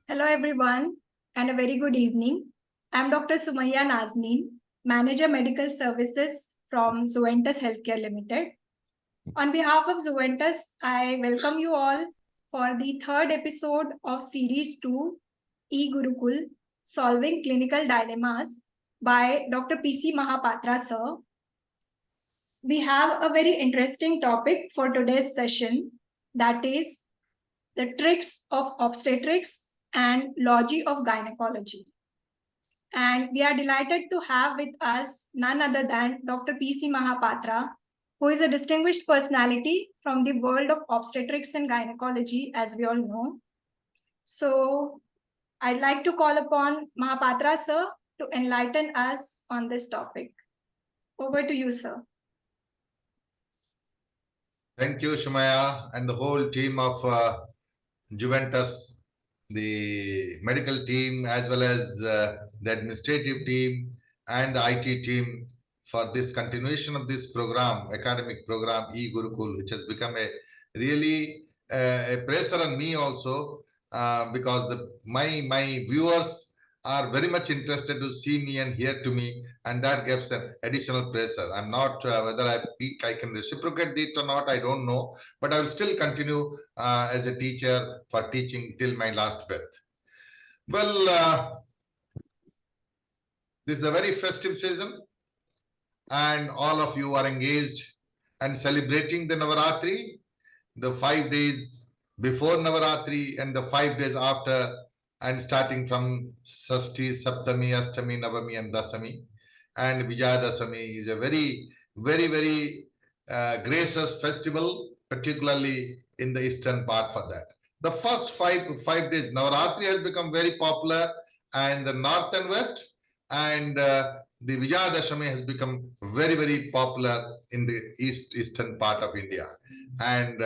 Hello everyone and a very good evening. I'm Dr. Sumaya Nazneen, Manager Medical Services from Zuventus Healthcare Limited. On behalf of Zuventus, I welcome you all for the third episode of Series 2, E-Gurukul, Solving Clinical Dilemmas by Dr. P C Mahapatra sir. We have a very interesting topic for today's session, that is the tricks of obstetrics and Logy of Gynaecology. And we are delighted to have with us none other than Dr. P C Mahapatra, who is a distinguished personality from the world of obstetrics and gynecology, as we all know. So I'd like to call upon Mahapatra sir to enlighten us on this topic. Over to you, sir. Thank you, Shumaya, and the whole team of Juventus, the medical team, as well as the administrative team and the IT team for this continuation of this program, academic program, E-Gurukul, which has become a really a pressure on me also because my viewers are very much interested to see me and hear to me, and that gives an additional pressure. I'm not whether I can reciprocate it or not, I don't know, but I will still continue as a teacher for teaching till my last breath. Well, this is a very festive season, and all of you are engaged and celebrating the Navaratri, the 5 days before Navaratri and the 5 days after, and starting from Sashti, Saptami, Ashtami, Navami, and Dasami. And Vijayadasami is a very, very, very gracious festival, particularly in the eastern part for that. The first five days, Navaratri has become very popular in the north and west, and the Vijayadashami has become very, very popular in the eastern part of India. And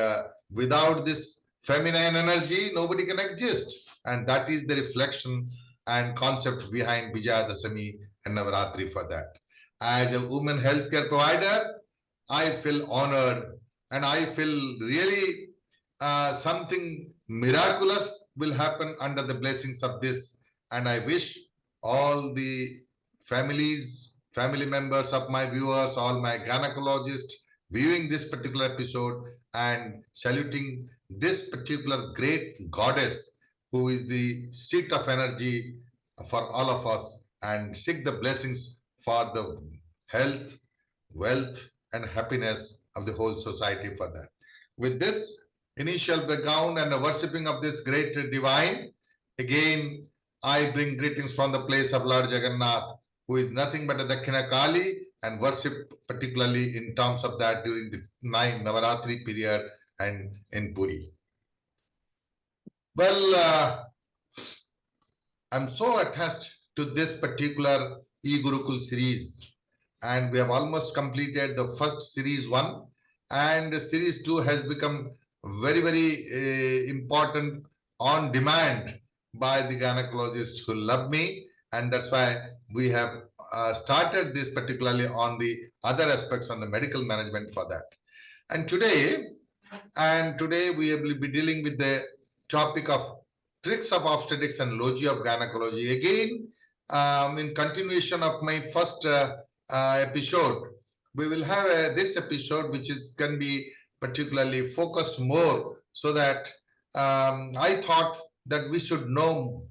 without this feminine energy, nobody can exist. And that is the reflection and concept behind Vijayadashami and Navaratri for that. As a woman healthcare provider, I feel honored and I feel really something miraculous will happen under the blessings of this. And I wish all the family members of my viewers, all my gynecologists viewing this particular episode and saluting this particular great goddess who is the seat of energy for all of us, and seek the blessings for the health, wealth, and happiness of the whole society for that. With this initial background and the worshipping of this great divine, again, I bring greetings from the place of Lord Jagannath, who is nothing but a Dakshina Kali, and worship particularly in terms of that during the 9 Navaratri period and in Puri. Well, I'm so attached to this particular E-Gurukul series, and we have almost completed the first series 1, and series 2 has become very, very important on demand by the gynecologists who love me, and that's why we have started this particularly on the other aspects on the medical management for that. And today we will be dealing with the topic of tricks of obstetrics and logy of gynecology. Again, in continuation of my first episode, we will have this episode which can be particularly focused more, so that I thought that we should know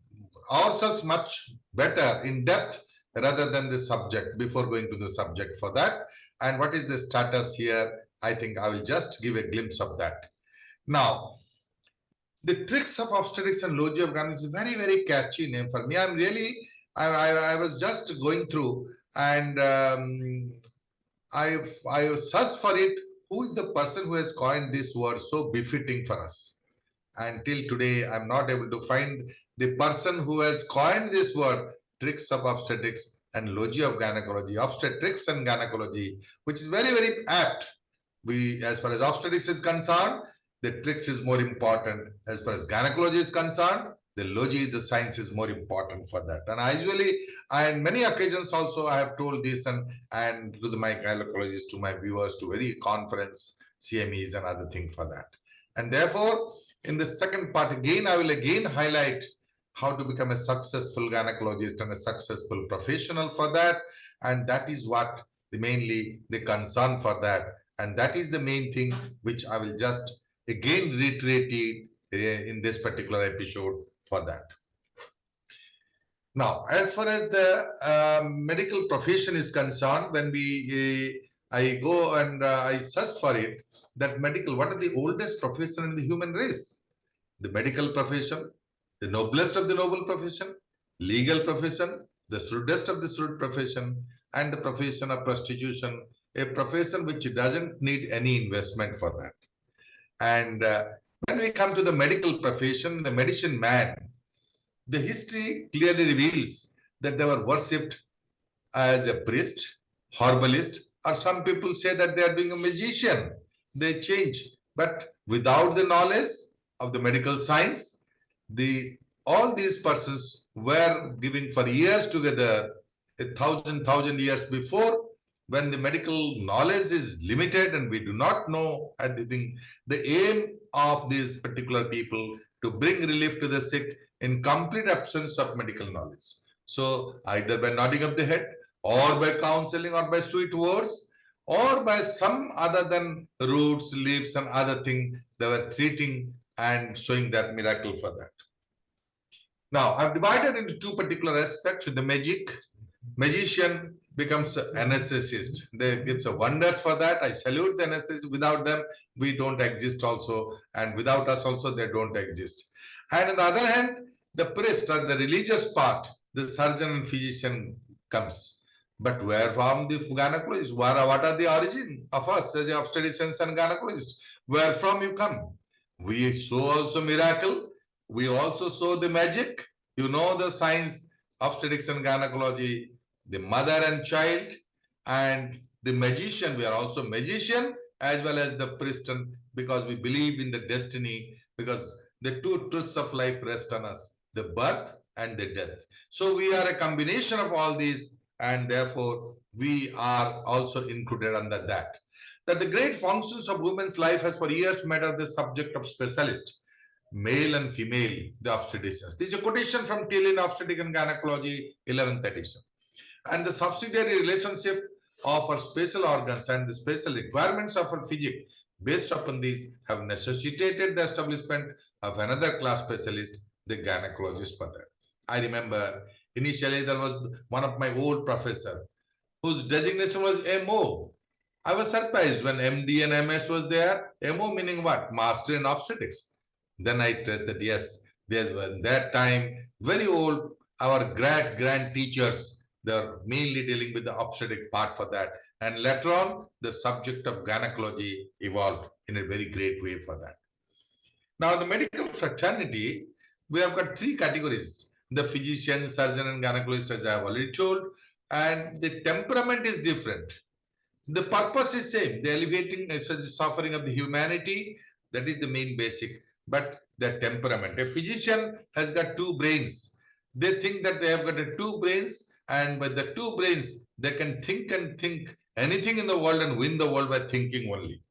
ourselves much better in depth rather than the subject before going to the subject for that. And what is the status here? I think I will just give a glimpse of that. Now, the tricks of obstetrics and logy of gynecology is a very, very catchy name for me. I was just going through and I searched for it. Who is the person who has coined this word so befitting for us? Until today, I'm not able to find the person who has coined this word, tricks of obstetrics and logy of gynecology, obstetrics and gynecology, which is very, very apt. As far as obstetrics is concerned, the tricks is more important. As far as gynecology is concerned, the logy, the science is more important for that. And I usually, and many occasions also, I have told this and to my gynecologists, to my viewers, to very conference, CMEs and other things for that. And therefore, in the second part, again, I will again highlight how to become a successful gynecologist and a successful professional for that. And that is what mainly the concern for that. And that is the main thing which I will just again reiterate it in this particular episode for that. Now, as far as the medical profession is concerned, when I go and I search for it, that medical, what are the oldest profession in the human race? The medical profession, the noblest of the noble profession, legal profession, the shrewdest of the shrewd profession, and the profession of prostitution, a profession which doesn't need any investment for that. And when we come to the medical profession, the medicine man, the history clearly reveals that they were worshipped as a priest, herbalist, or some people say that they are being a magician. They change. But without the knowledge of the medical science, all these persons were giving for years together, a thousand years before, when the medical knowledge is limited and we do not know anything, the aim of these particular people to bring relief to the sick in complete absence of medical knowledge. So either by nodding of the head, or by counseling, or by sweet words, or by some other than roots, leaves, and other thing, they were treating and showing that miracle for that. Now, I've divided into two particular aspects. The magician becomes an anesthetist. They give wonders for that. I salute the anesthetist. Without them, we don't exist also. And without us also, they don't exist. And on the other hand, the priest or the religious part, the surgeon and physician comes. But where from the gynecologist? What are the origin of us as the obstetricians and gynecologists? Where from you come? We show also miracle. We also show the magic. You know the science, obstetrics and gynecology, the mother and child, and the magician. We are also magician as well as the priest, because we believe in the destiny, because the two truths of life rest on us, the birth and the death. So we are a combination of all these, and therefore we are also included under that. That the great functions of women's life has for years made her the subject of specialists, male and female, the obstetricians. This is a quotation from Till in Obstetrics and Gynaecology, 11th edition. And the subsidiary relationship of our special organs and the special requirements of our physic based upon these have necessitated the establishment of another class specialist, the gynecologist for that. I remember initially there was one of my old professor whose designation was MO. I was surprised when MD and MS was there. MO meaning what? Master in obstetrics. Then I traced that yes, there were in that time very old, our grand teachers, they are mainly dealing with the obstetric part for that. And later on, the subject of gynecology evolved in a very great way for that. Now, in the medical fraternity, we have got three categories: the physician, surgeon, and gynecologist, as I have already told, and the temperament is different. The purpose is same, the alleviating the suffering of the humanity, that is the main basic, but the temperament. A physician has got two brains. They think that they have got two brains, and with the two brains, they can think and think anything in the world and win the world by thinking only.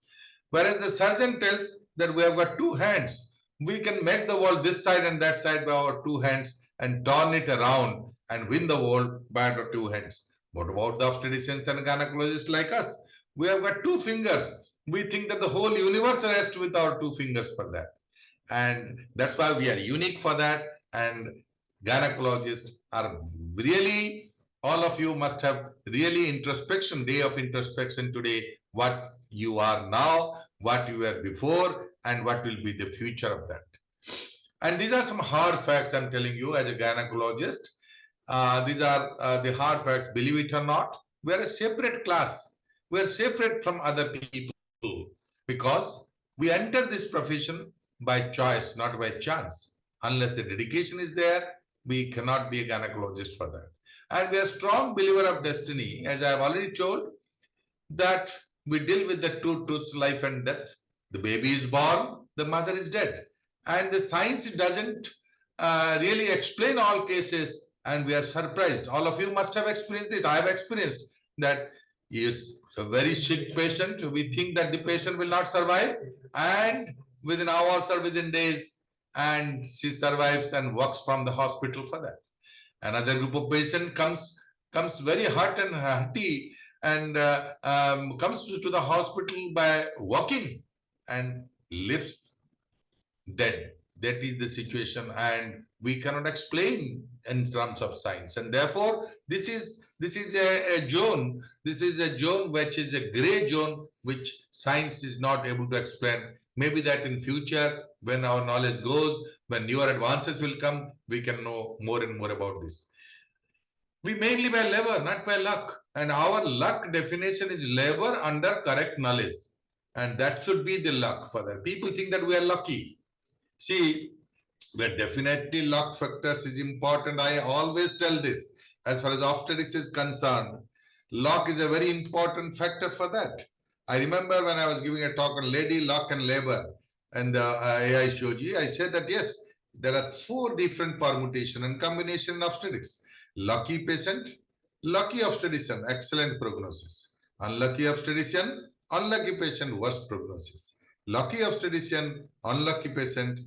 Whereas the surgeon tells that we have got two hands. We can make the world this side and that side by our two hands and turn it around and win the world by our two hands. What about the obstetricians and gynecologists like us? We have got two fingers. We think that the whole universe rests with our two fingers for that. And that's why we are unique for that. And gynecologists are really, all of you must have really introspection, day of introspection today, what you are now, what you were before, and what will be the future of that. And these are some hard facts I'm telling you as a gynecologist. These are the hard facts, believe it or not. We are a separate class. We are separate from other people because we enter this profession by choice, not by chance. Unless the dedication is there, we cannot be a gynecologist for that. And we are strong believer of destiny, as I have already told, that we deal with the two truths, life and death. The baby is born, the mother is dead. And the science doesn't really explain all cases, and we are surprised. All of you must have experienced it. I have experienced that he is a very sick patient. We think that the patient will not survive, and within hours or within days, and she survives and works from the hospital for that. Another group of patient comes very hot and hearty and comes to the hospital by walking and lives dead. That is the situation, and we cannot explain in terms of science. And therefore, this is a zone. This is a zone which is a gray zone, which science is not able to explain. Maybe that in future, when our knowledge goes, when newer advances will come, we can know more and more about this. We mainly by labor, not by luck. And our luck definition is labor under correct knowledge. And that should be the luck for that. People think that we are lucky. See, where definitely luck factors is important. I always tell this. As far as obstetrics is concerned, luck is a very important factor for that. I remember when I was giving a talk on lady, luck and labor and the AI Shoji, I said that yes, there are 4 different permutation and combination in obstetrics. Lucky patient, lucky obstetrician, excellent prognosis. Unlucky obstetrician, unlucky patient, worst prognosis. Lucky obstetrician, unlucky patient,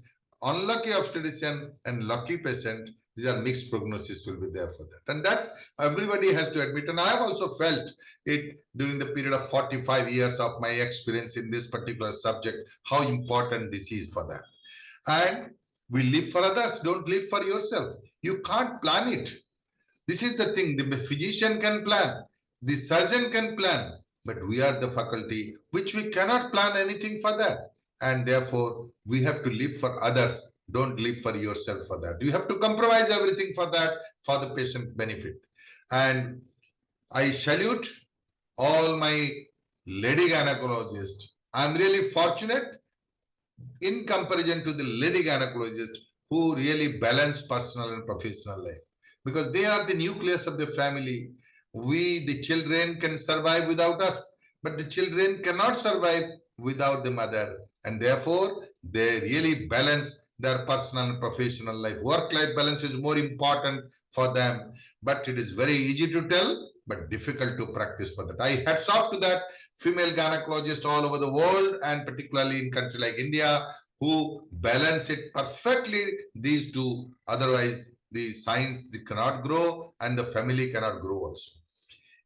unlucky obstetrician, and lucky patient. These are mixed prognosis will be there for that. And that's everybody has to admit. And I have also felt it during the period of 45 years of my experience in this particular subject, how important this is for that. And we live for others, don't live for yourself. You can't plan it. This is the thing, the physician can plan, the surgeon can plan, but we are the faculty, which we cannot plan anything for that. And therefore, we have to live for others, don't live for yourself for that. You have to compromise everything for that, for the patient benefit. And I salute all my lady gynecologists. I'm really fortunate in comparison to the lady gynecologist who really balance personal and professional life, because they are the nucleus of the family. We, the children, can survive without us, but the children cannot survive without the mother. And therefore, they really balance their personal and professional life. Work-life balance is more important for them, but it is very easy to tell, but difficult to practice for that. I hats off to that female gynecologists all over the world, and particularly in country like India, who balance it perfectly, these two. Otherwise, the science cannot grow and the family cannot grow also.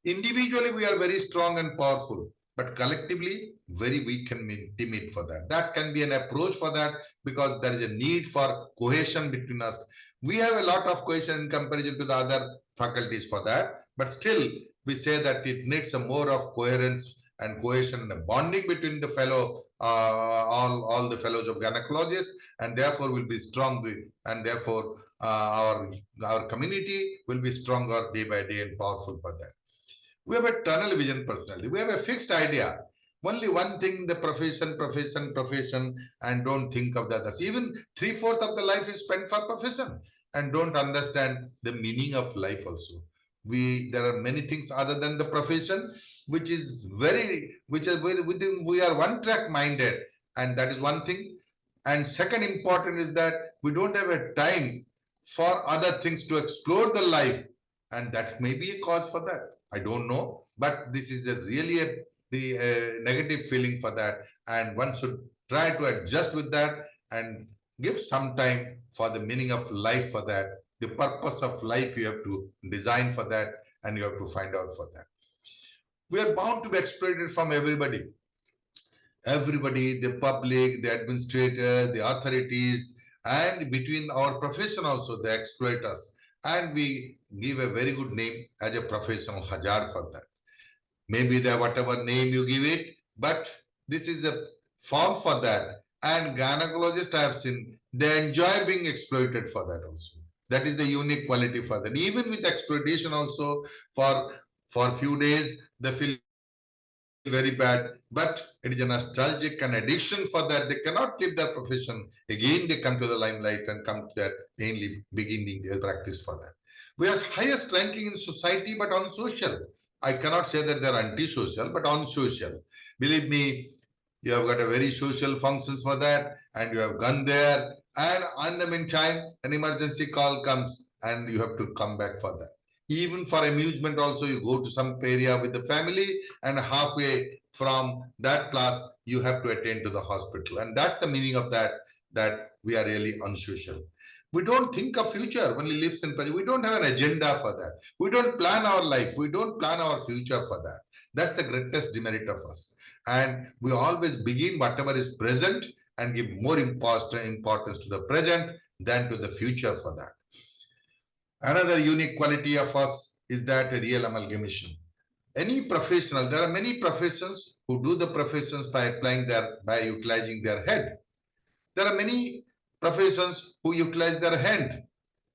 Individually, we are very strong and powerful, but collectively, very weak and timid for that. That can be an approach for that, because there is a need for cohesion between us. We have a lot of cohesion in comparison to the other faculties for that, but still we say that it needs a more of coherence and cohesion and bonding between the fellow, all the fellows of gynecologists, and therefore will be strong, and therefore our community will be stronger day by day and powerful for that. We have a tunnel vision personally. We have a fixed idea. Only one thing, the profession, and don't think of the others. Even 3/4 of the life is spent for profession and don't understand the meaning of life also. There are many things other than the profession, which is within, we are one track minded, and that is one thing. And second important is that we don't have a time for other things to explore the life, and that may be a cause for that. I don't know, but this is really the negative feeling for that, and one should try to adjust with that and give some time for the meaning of life for that. The purpose of life you have to design for that, and you have to find out for that. We are bound to be exploited from everybody. Everybody, the public, the administrators, the authorities, and between our profession also, they exploit us. And we give a very good name as a professional hazard for that. Maybe the whatever name you give it, but this is a form for that. And gynecologists I have seen, they enjoy being exploited for that also. That is the unique quality for that. Even with exploitation also, for few days, they feel very bad, but it is a nostalgic and addiction for that. They cannot leave their profession. Again, they come to the limelight and come to that mainly beginning their practice for that. We are highest ranking in society, but on social. I cannot say that they are anti-social, but on social. Believe me, you have got a very social functions for that, and you have gone there, and in the meantime, an emergency call comes, and you have to come back for that. Even for amusement also, you go to some area with the family, and halfway from that class, you have to attend to the hospital. And that's the meaning of that we are really unsocial. We don't think of future, only lives in present. We don't have an agenda for that. We don't plan our life. We don't plan our future for that. That's the greatest demerit of us. And we always begin whatever is present and give more importance to the present than to the future for that. Another unique quality of us is that a real amalgamation. Any professional, there are many professions who do the professions by utilizing their head. There are many professions who utilize their hand,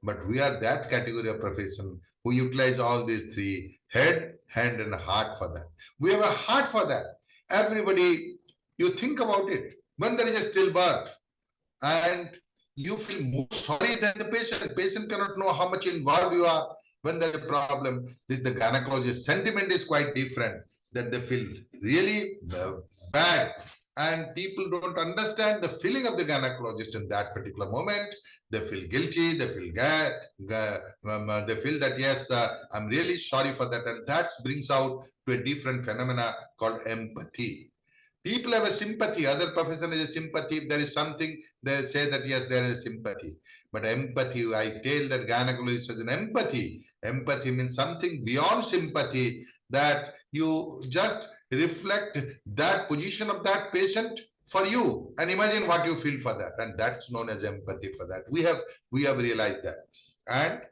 but we are that category of profession who utilize all these three: head, hand, and heart for that. We have a heart for that. Everybody, you think about it. When there is a stillbirth and you feel more sorry than the patient. Patient cannot know how much involved you are when there is a problem. This the gynecologist sentiment is quite different, that they feel really bad, and people don't understand the feeling of the gynecologist in that particular moment. They feel guilty, they feel they feel that yes, I'm really sorry for that, and that brings out to a different phenomena called empathy. People have a sympathy, other profession has a sympathy. If there is something, they say that yes, there is sympathy. But empathy, I tell that gynecologist has an empathy. Empathy means something beyond sympathy, that you just reflect that position of that patient for you and imagine what you feel for that. And that's known as empathy for that. We have realized that. And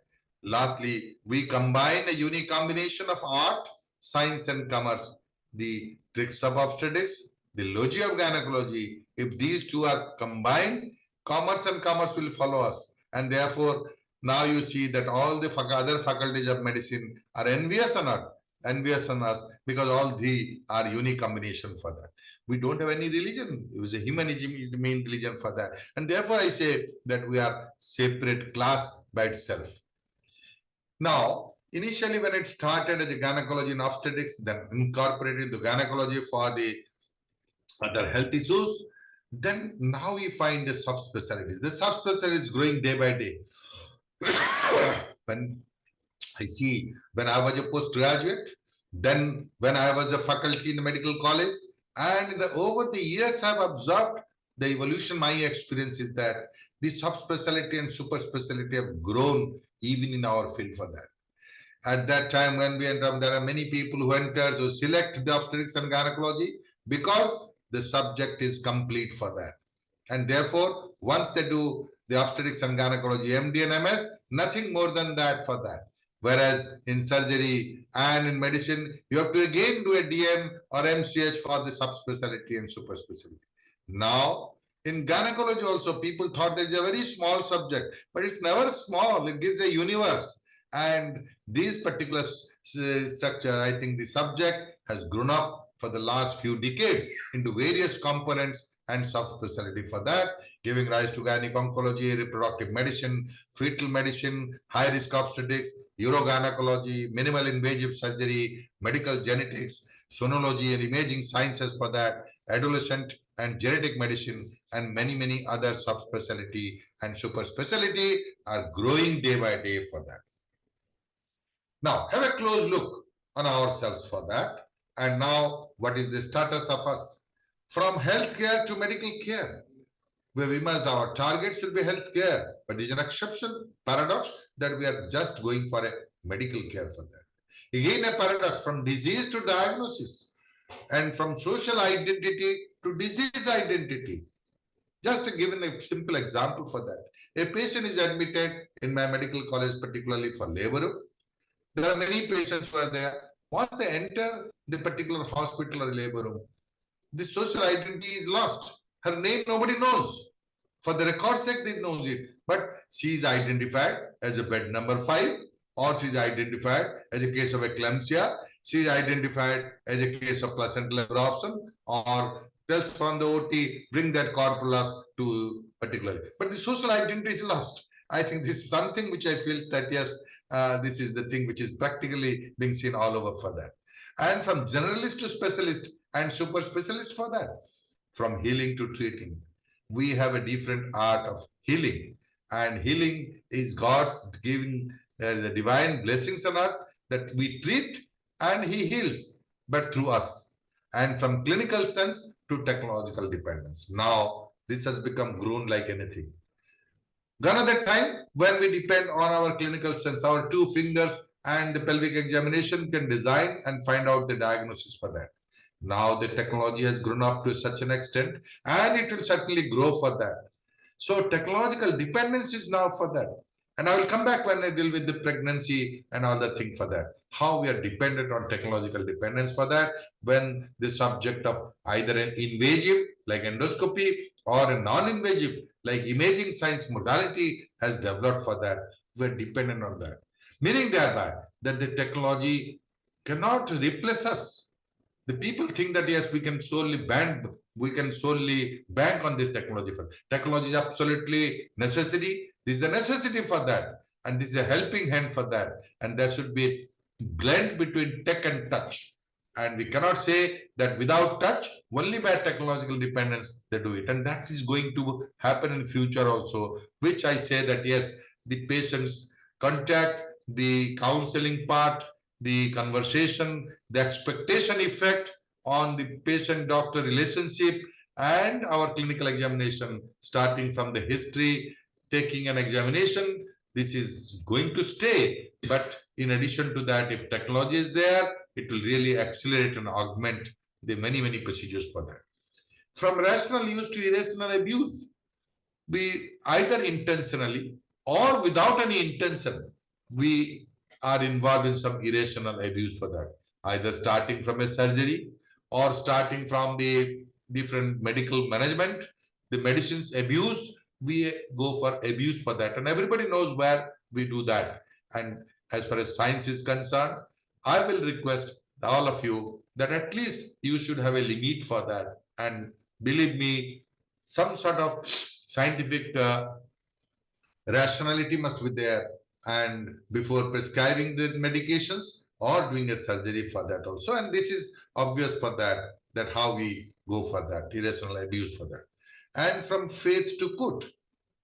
lastly, we combine a unique combination of art, science, and commerce. The tricks of obstetrics, the logy of gynecology. If these two are combined, commerce and commerce will follow us. And therefore, now you see that all the other faculties of medicine are envious on us, because all three are unique combination for that. We don't have any religion. It was a humanism is the main religion for that. And therefore, I say that we are separate class by itself. Now, initially when it started as a gynecology and obstetrics, then incorporated the gynecology for the other health issues, then now we find the subspecialties. The subspecialty is growing day by day. When I see, when I was a postgraduate, then when I was a faculty in the medical college, and over the years I've observed the evolution. My experience is that the subspecialty and super specialty have grown even in our field for that. At that time when we enter, there are many people who enter to select the obstetrics and gynecology because the subject is complete for that. And therefore, once they do the obstetrics and gynecology, MD and MS, nothing more than that for that. Whereas in surgery and in medicine, you have to again do a DM or MCH for the subspecialty and super specialty. Now, in gynecology also, people thought that it's a very small subject, but it's never small. It gives a universe. And this particular structure, I think the subject has grown up for the last few decades into various components and subspecialty for that, giving rise to gynecology, reproductive medicine, fetal medicine, high-risk obstetrics, urogynecology, minimal invasive surgery, medical genetics, sonology and imaging sciences for that, adolescent and genetic medicine, and many other subspecialty and super specialty are growing day by day for that. Now, have a close look on ourselves for that. And now, what is the status of us? From healthcare to medical care, where we must, our target should be healthcare, but there is an exception, paradox, that we are just going for a medical care for that. Again, a paradox, from disease to diagnosis, and from social identity to disease identity. Just to give a simple example for that. A patient is admitted in my medical college, particularly for labor room. There are many patients who are there. Once they enter the particular hospital or labor room, the social identity is lost. Her name nobody knows. For the record sake, they know it. But she is identified as a bed number 5, or she is identified as a case of eclampsia. She is identified as a case of placental abruption, or tells from the OT, bring that corpulus to particularly. But the social identity is lost. I think this is something which I feel that yes, this is the thing which is practically being seen all over for that. And from generalist to specialist and super specialist for that, from healing to treating, we have a different art of healing. And healing is God's giving the divine blessings on earth, that we treat and he heals, but through us. And from clinical sense to technological dependence. Now, this has become grown like anything. Gone are the time when we depend on our clinical sense, our two fingers and the pelvic examination can design and find out the diagnosis for that. Now the technology has grown up to such an extent, and it will certainly grow for that. So technological dependence is now for that. And I will come back when I deal with the pregnancy and all the thing for that. How we are dependent on technological dependence for that, when the subject of either an invasive like endoscopy or a non-invasive like imaging science modality has developed for that, we are dependent on that. Meaning thereby that the technology cannot replace us. The people think that yes, we can solely bank on this technology. Technology is absolutely necessity. This is a necessity for that, and this is a helping hand for that. And there should be a blend between tech and touch. And we cannot say that without touch, only by technological dependence they do it. And that is going to happen in future also, which I say that yes, the patients contact, the counseling part, the conversation, the expectation effect on the patient-doctor relationship, and our clinical examination, starting from the history, taking an examination. This is going to stay. But in addition to that, if technology is there, it will really accelerate and augment the many procedures for that. From rational use to irrational abuse, we either intentionally or without any intention, we are involved in some irrational abuse for that, either starting from a surgery or starting from the different medical management, the medicines abuse, we go for abuse for that. And everybody knows where we do that. And as far as science is concerned, I will request all of you that at least you should have a limit for that. And believe me, some sort of scientific rationality must be there, and before prescribing the medications or doing a surgery for that also. And this is obvious for that, that how we go for that irrational abuse for that. And from faith to court,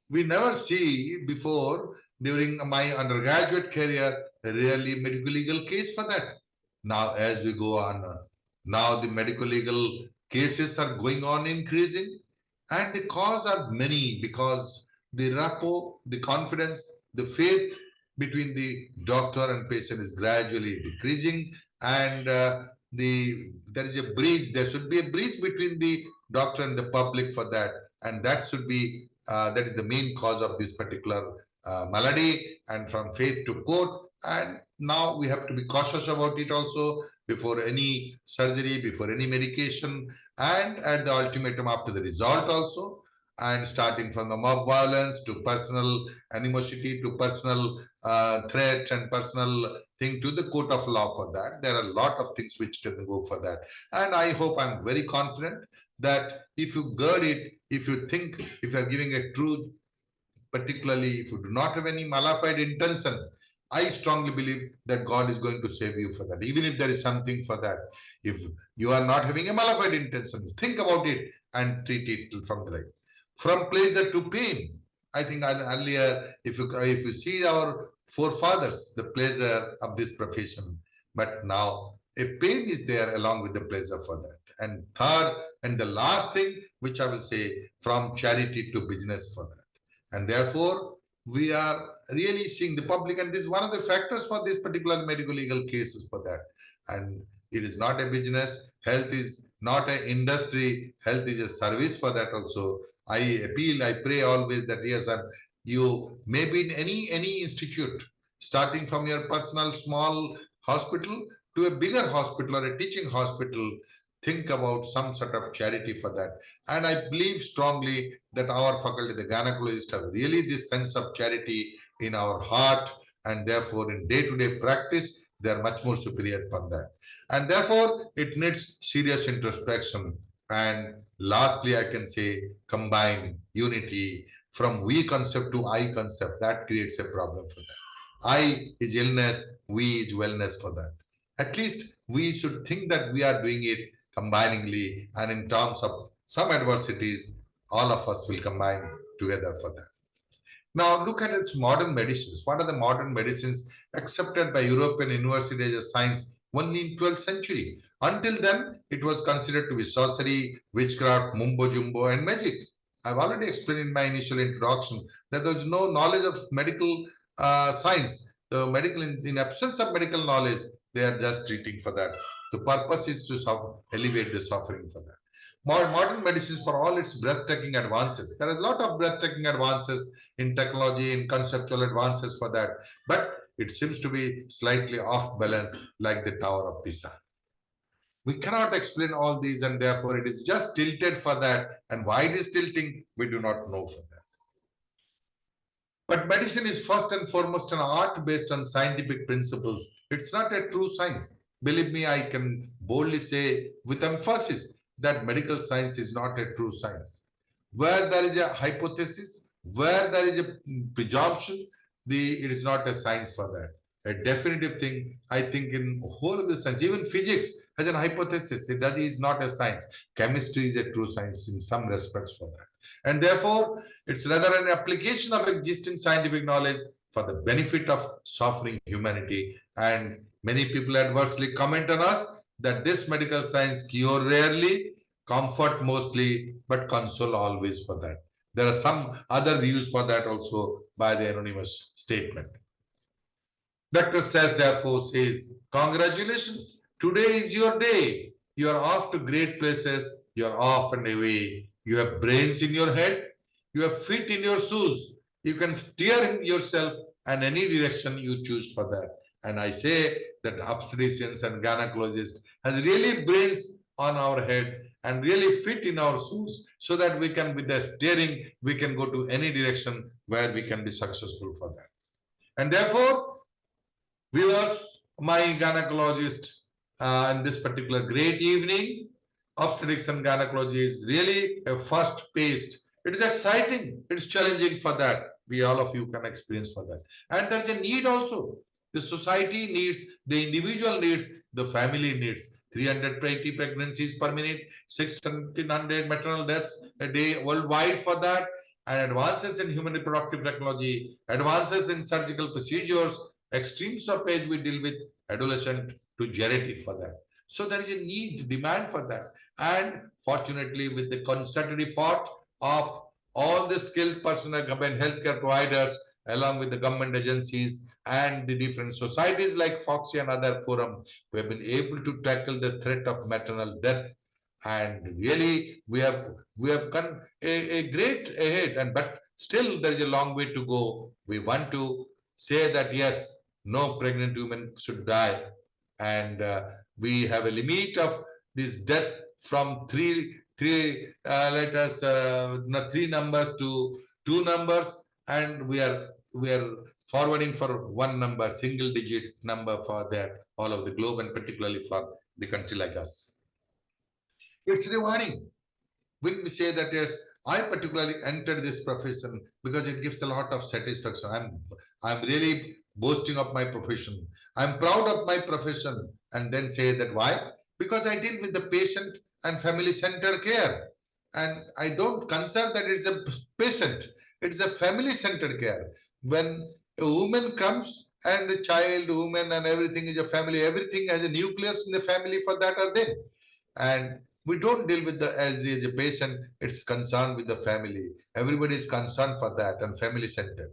we never see before during my undergraduate career a really medical legal case for that. Now as we go on, now the medical legal cases are going on increasing, and the cause are many, because the rapport, the confidence, the faith between the doctor and patient is gradually decreasing, and there is a breach. There should be a breach between the doctor and the public for that, and that should be that is the main cause of this particular malady. And from faith to court, and now we have to be cautious about it also before any surgery, before any medication, and at the ultimatum after the result also, and starting from the mob violence to personal animosity to personal threat and personal thing to the court of law for that. There are a lot of things which can go for that. And I hope, I'm very confident that if you gird it, if you think, if you are giving a truth, particularly if you do not have any malified intention, I strongly believe that God is going to save you for that, even if there is something for that. If you are not having a malified intention, think about it and treat it from the right. From pleasure to pain. I think earlier, if you see our forefathers, the pleasure of this profession, but now a pain is there along with the pleasure for that. And third, and the last thing, which I will say, from charity to business for that. And therefore, we are really seeing the public, and this is one of the factors for this particular medical legal cases for that. And it is not a business. Health is not an industry. Health is a service for that also. I appeal, I pray always that yes, you may be in any institute, starting from your personal small hospital to a bigger hospital or a teaching hospital. Think about some sort of charity for that. And I believe strongly that our faculty, the gynecologists, have really this sense of charity in our heart, and therefore in day-to-day practice, they are much more superior from that. And therefore, it needs serious introspection. And lastly, I can say combine unity from we concept to I concept. That creates a problem for that. I is illness, we is wellness for that. At least we should think that we are doing it combiningly, and in terms of some adversities, all of us will combine together for that. Now look at its modern medicines. What are the modern medicines accepted by European universities as science only in 12th century? Until then, it was considered to be sorcery, witchcraft, mumbo jumbo, and magic. I've already explained in my initial introduction that there is no knowledge of medical science. The medical, in absence of medical knowledge, they are just treating for that. The purpose is to alleviate the suffering for that. Modern medicines, for all its breathtaking advances, there are a lot of breathtaking advances in technology, in conceptual advances for that, but it seems to be slightly off balance, like the Tower of Pisa. We cannot explain all these, and therefore it is just tilted for that. And why it is tilting, we do not know for that. But medicine is first and foremost an art based on scientific principles. It's not a true science. Believe me, I can boldly say with emphasis that medical science is not a true science. Where there is a hypothesis, where there is a presumption, it is not a science for that. A definitive thing, I think, in whole of the science, even physics has an hypothesis. It is not a science. Chemistry is a true science in some respects for that. And therefore, it's rather an application of existing scientific knowledge for the benefit of suffering humanity. And many people adversely comment on us that this medical science cure rarely, comfort mostly, but console always for that. There are some other views for that also by the anonymous statement. Dr. says, therefore, says, congratulations, today is your day. You are off to great places. You are off and away. You have brains in your head. You have feet in your shoes. You can steer yourself in any direction you choose for that. And I say that obstetricians and gynecologists has really brains on our head and really fit in our shoes so that we can, with the steering, we can go to any direction where we can be successful for that. And therefore, viewers, my gynecologist, in this particular great evening, obstetrics and gynecology is really a fast-paced. It is exciting. It is challenging for that. We all of you can experience for that. And there's a need also. The society needs, the individual needs, the family needs. 380 pregnancies per minute, 1600 maternal deaths a day worldwide for that, and advances in human reproductive technology, advances in surgical procedures, extremes of age we deal with, adolescent to geriatric for that. So there is a need, demand for that. And fortunately, with the concerted effort of all the skilled personnel, government healthcare providers, along with the government agencies and the different societies like Foxy and other forum, we have been able to tackle the threat of maternal death. And really, we have come a great ahead. And but still, there is a long way to go. We want to say that yes, no pregnant woman should die, and we have a limit of this death from three letters, three numbers to two numbers, and we are forwarding for one number, single digit number for that all of the globe, and particularly for the country like us. It's rewarding when we say that yes, I particularly entered this profession because it gives a lot of satisfaction. I'm really boasting of my profession. I'm proud of my profession, and then say that why? Because I deal with the patient and family-centered care, and I don't consider that it's a patient. It's a family-centered care. When a woman comes and the child, woman, and everything is a family. Everything has a nucleus in the family for that are there, and we don't deal with as the patient. It's concerned with the family. Everybody is concerned for that and family centered.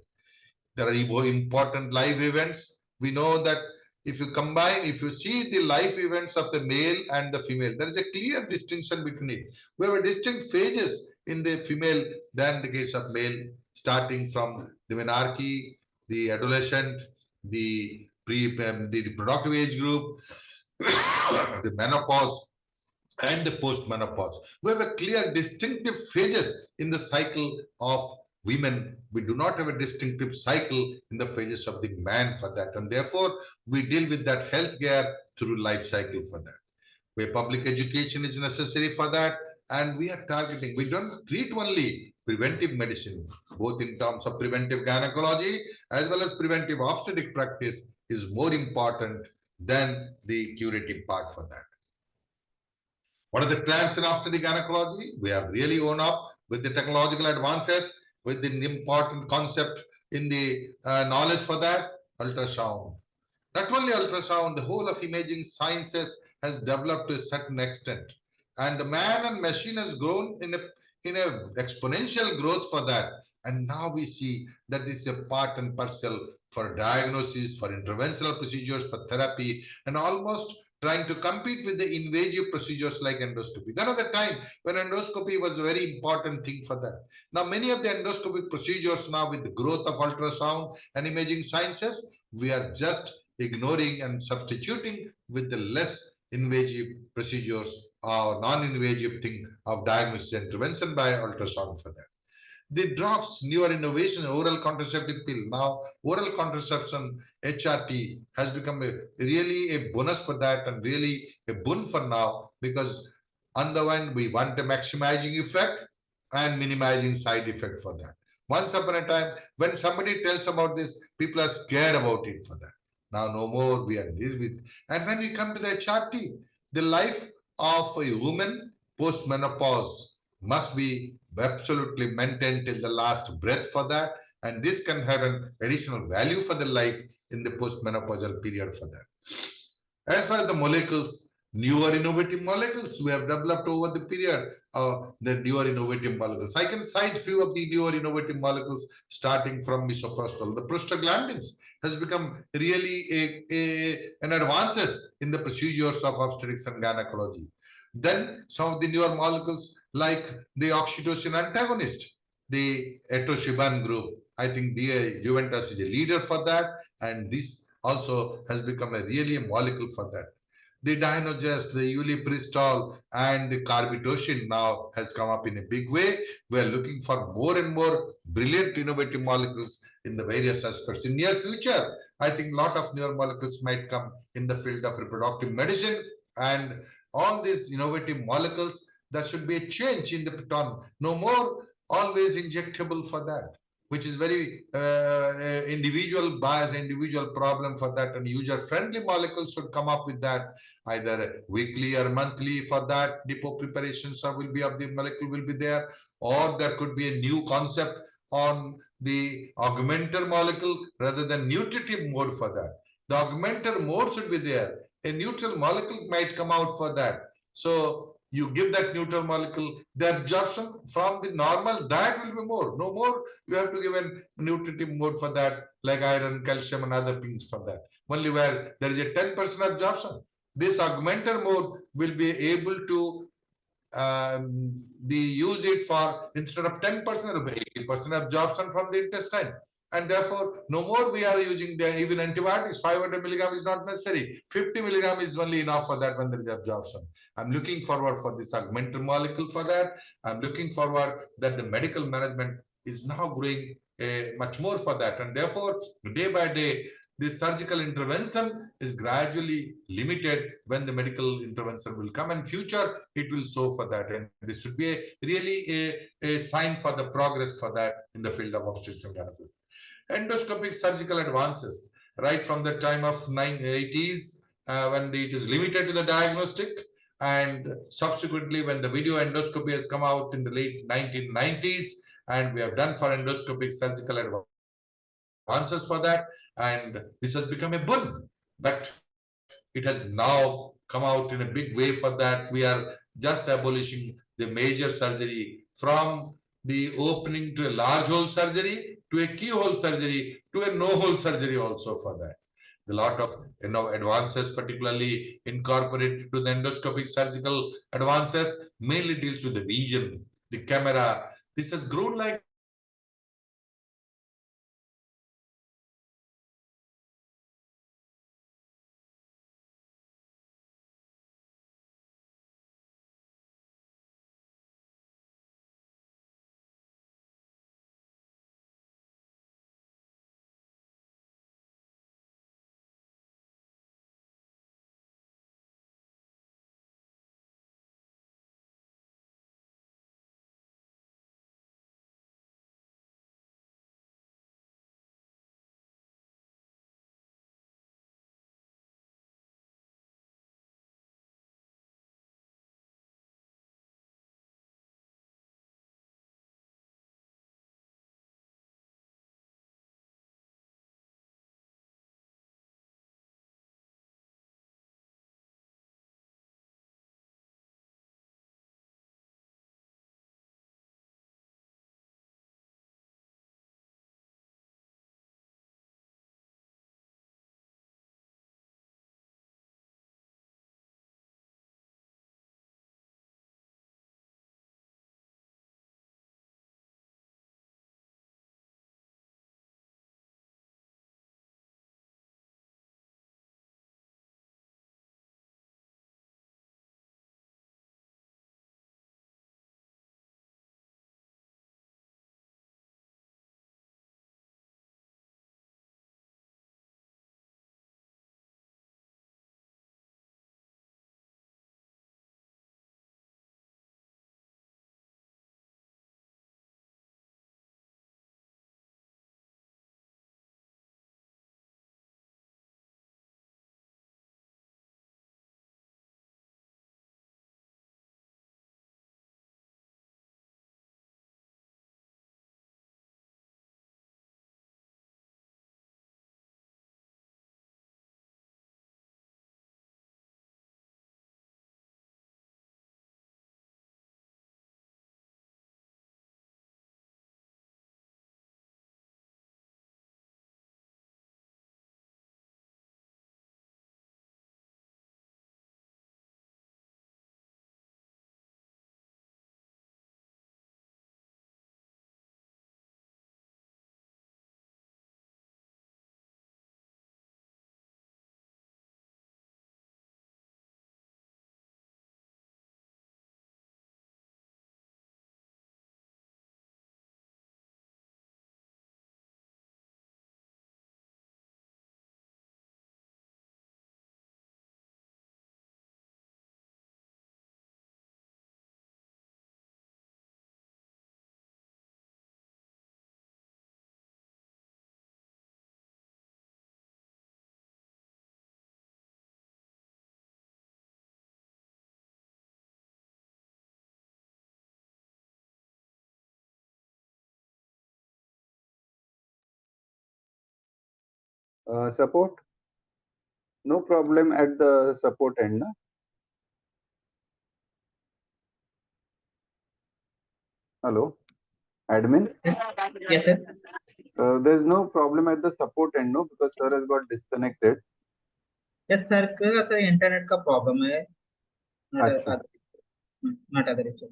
There are important life events. We know that if you combine, if you see the life events of the male and the female, there is a clear distinction between it. We have a distinct phases in the female than the case of male, starting from the menarche, the adolescent, the the reproductive age group, the menopause, and the post-menopause. We have a clear distinctive phases in the cycle of women. We do not have a distinctive cycle in the phases of the man for that. And therefore, we deal with that healthcare through life cycle for that. Where public education is necessary for that. And we are targeting, we don't treat only preventive medicine, both in terms of preventive gynecology as well as preventive obstetric practice is more important than the curative part for that. What are the trends in obstetric gynecology? We have really owned up with the technological advances, with the important concept in the knowledge for that, ultrasound. Not only ultrasound, the whole of imaging sciences has developed to a certain extent. And the man and machine has grown in a exponential growth for that. And now we see that this is a part and parcel for diagnosis, for interventional procedures, for therapy, and almost trying to compete with the invasive procedures like endoscopy. There was a time when endoscopy was a very important thing for that. Now, many of the endoscopic procedures now with the growth of ultrasound and imaging sciences, we are just ignoring and substituting with the less invasive procedures or non-invasive thing of diagnosis and intervention by ultrasound for that. The drops, newer innovation, oral contraceptive pill. Now, oral contraception, HRT, has become really a bonus for that and really a boon for now, because on the one, we want a maximizing effect and minimizing side effect for that. Once upon a time, when somebody tells about this, people are scared about it for that. Now, no more, we are dealing with. And when we come to the HRT, the life of a woman post-menopause must be absolutely maintained till the last breath for that. And this can have an additional value for the life in the post-menopausal period for that. As far as the molecules, newer innovative molecules we have developed over the period, the newer innovative molecules. I can cite few of the newer innovative molecules starting from misoprostol. The prostaglandins has become really an advances in the procedures of obstetrics and gynecology. Then some of the newer molecules like the oxytocin antagonist, the etoshiban group. I think the Juventus is a leader for that, and this also has become a really a molecule for that. The Dynogest, the ulipristal, and the carbitocin now has come up in a big way. We are looking for more and more brilliant innovative molecules in the various aspects. In near future, I think a lot of newer molecules might come in the field of reproductive medicine, and all these innovative molecules, there should be a change in the pattern. No more always injectable for that, which is very individual bias, individual problem for that, and user-friendly molecules should come up with that, either weekly or monthly for that. Depot preparations will be of the molecule will be there, or there could be a new concept on the augmenter molecule rather than nutritive mode for that. The augmenter mode should be there. A neutral molecule might come out for that. So you give that neutral molecule, the absorption from the normal diet will be more. No more you have to give a nutritive mode for that, like iron, calcium, and other things for that. Only where there is a 10% absorption. This augmenter mode will be able to use it for, instead of 10%, it will be 80% absorption from the intestine. And therefore, no more we are using the even antibiotics. 500 milligram is not necessary. 50 milligram is only enough for that when there is absorption. I'm looking forward for this augmented molecule for that. I'm looking forward that the medical management is now growing much more for that. And therefore, day by day, this surgical intervention is gradually limited when the medical intervention will come, and future it will show for that. And this should be really a sign for the progress for that in the field of obstetrics and gynecology. Endoscopic surgical advances right from the time of 1980s when it is limited to the diagnostic, and subsequently when the video endoscopy has come out in the late 1990s, and we have done for endoscopic surgical advances for that, and this has become a boon. But it has now come out in a big way for that. We are just abolishing the major surgery from the opening to a large hole surgery to a keyhole surgery to a no hole surgery also for that. A lot of advances, particularly incorporated to the endoscopic surgical advances, mainly deals with the vision, the camera. This has grown like Support? No problem at the support end, na? Hello, admin? Yes, sir. There's no problem at the support end, no? Because sir has got disconnected. Yes, sir. क्योंकि sir internet का problem है. Not अच्छा. not other issue.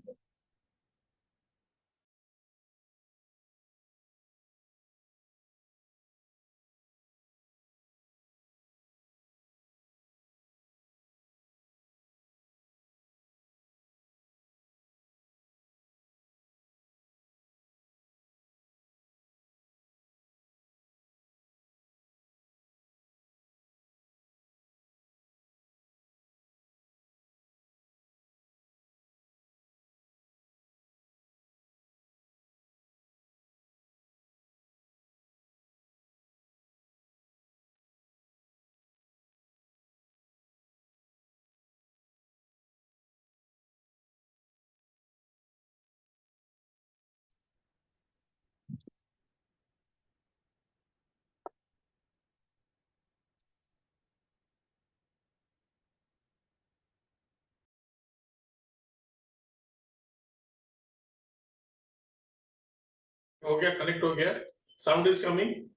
Okay, connect हो गया. Sound is coming.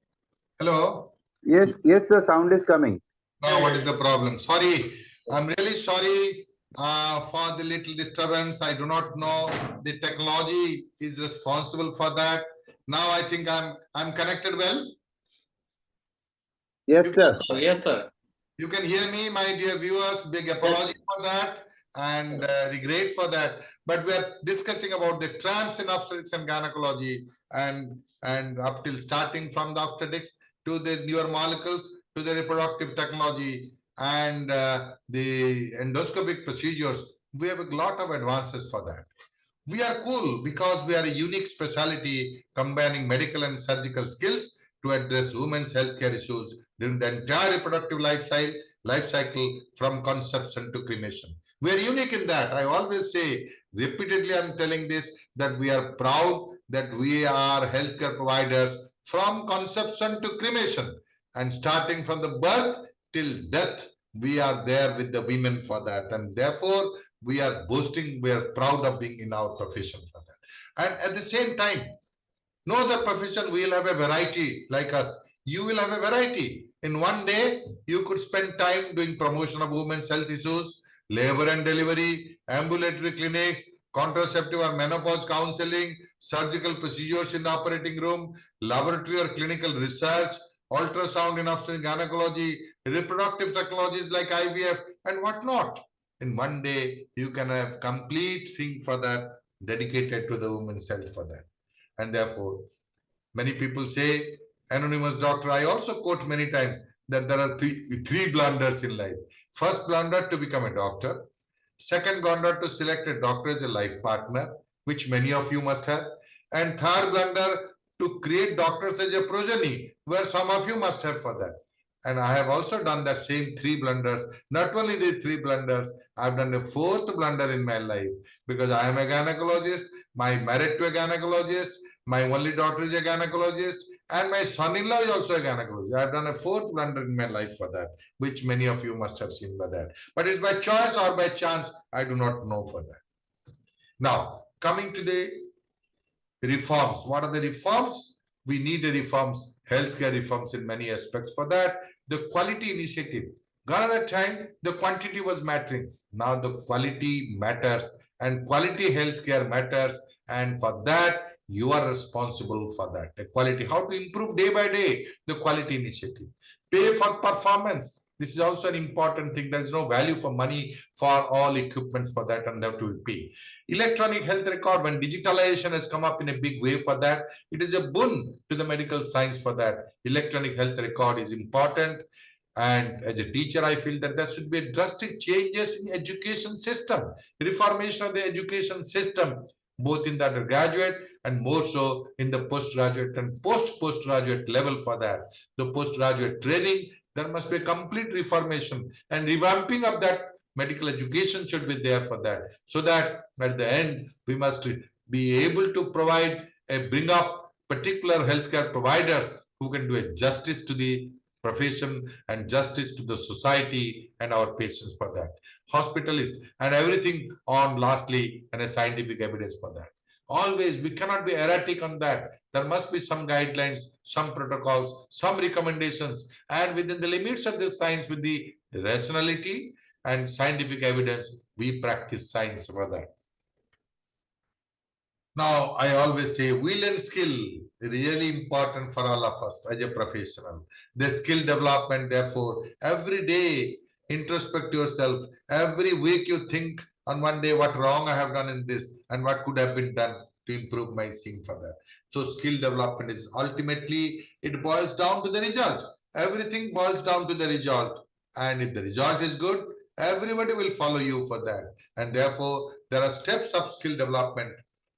Hello. Yes, yes, sir. Sound is coming. Now what is the problem? Sorry, I'm really sorry for the little disturbance. I do not know. The technology is responsible for that. Now I think I'm connected well. Yes, sir. Yes, sir. You can hear me, my dear viewers. Big apology for that and regret for that. But we are discussing about the trams in obstetrics and gynecology and up till starting from the obstetrics to the newer molecules to the reproductive technology and the endoscopic procedures. We have a lot of advances for that. We are cool because we are a unique specialty combining medical and surgical skills to address women's healthcare issues during the entire reproductive life cycle from conception to cremation. We are unique in that. I always say, repeatedly I'm telling this, that we are proud that we are healthcare providers from conception to cremation, and starting from the birth till death, we are there with the women for that, and therefore we are boasting, we are proud of being in our profession for that. And at the same time, no other profession will have a variety like us. You will have a variety. In one day, you could spend time doing promotion of women's health issues, labor and delivery, ambulatory clinics, contraceptive or menopause counseling, surgical procedures in the operating room, laboratory or clinical research, ultrasound in obstetrics and gynecology, reproductive technologies like IVF and whatnot. In one day, you can have complete thing for that dedicated to the women's health for that. And therefore, many people say, anonymous doctor, I also quote many times that there are three blunders in life. First blunder to become a doctor. Second blunder to select a doctor as a life partner, which many of you must have. And third blunder to create doctors as a progeny, where some of you must have for that. And I have also done that same three blunders. Not only these three blunders, I've done a fourth blunder in my life because I am a gynecologist, married to a gynecologist, my only daughter is a gynecologist, and my son-in-law is also a gynecologist. I've done a fourth blunder in my life for that, which many of you must have seen by that. But it's by choice or by chance, I do not know for that. Now, coming to the reforms. What are the reforms? We need the reforms, healthcare reforms in many aspects. For that, the quality initiative. Gone are the time, the quantity was mattering. Now the quality matters and quality healthcare matters. And for that, you are responsible for that. The quality, how to improve day by day, the quality initiative. Pay for performance. This is also an important thing. There is no value for money for all equipments for that, and they have to pay. Electronic health record, when digitalization has come up in a big way for that, it is a boon to the medical science for that. Electronic health record is important. And as a teacher, I feel that there should be drastic changes in education system, reformation of the education system, both in the undergraduate and more so in the postgraduate and postgraduate level for that. The postgraduate training, there must be a complete reformation and revamping of that medical education should be there for that. So that at the end, we must be able to provide bring up particular healthcare providers who can do a justice to the profession and justice to the society and our patients for that. Hospitalist and everything on lastly and a scientific evidence for that. Always we cannot be erratic on that. There must be some guidelines, some protocols, some recommendations, and within the limits of this science with the rationality and scientific evidence, we practice science for that. Now, I always say will and skill really important for all of us as a professional. The skill development, therefore, every day introspect yourself. Every week you think on one day what wrong I have done in this and what could have been done to improve my scene for that. So skill development is ultimately, it boils down to the result. Everything boils down to the result. And if the result is good, everybody will follow you for that. And therefore, there are steps of skill development.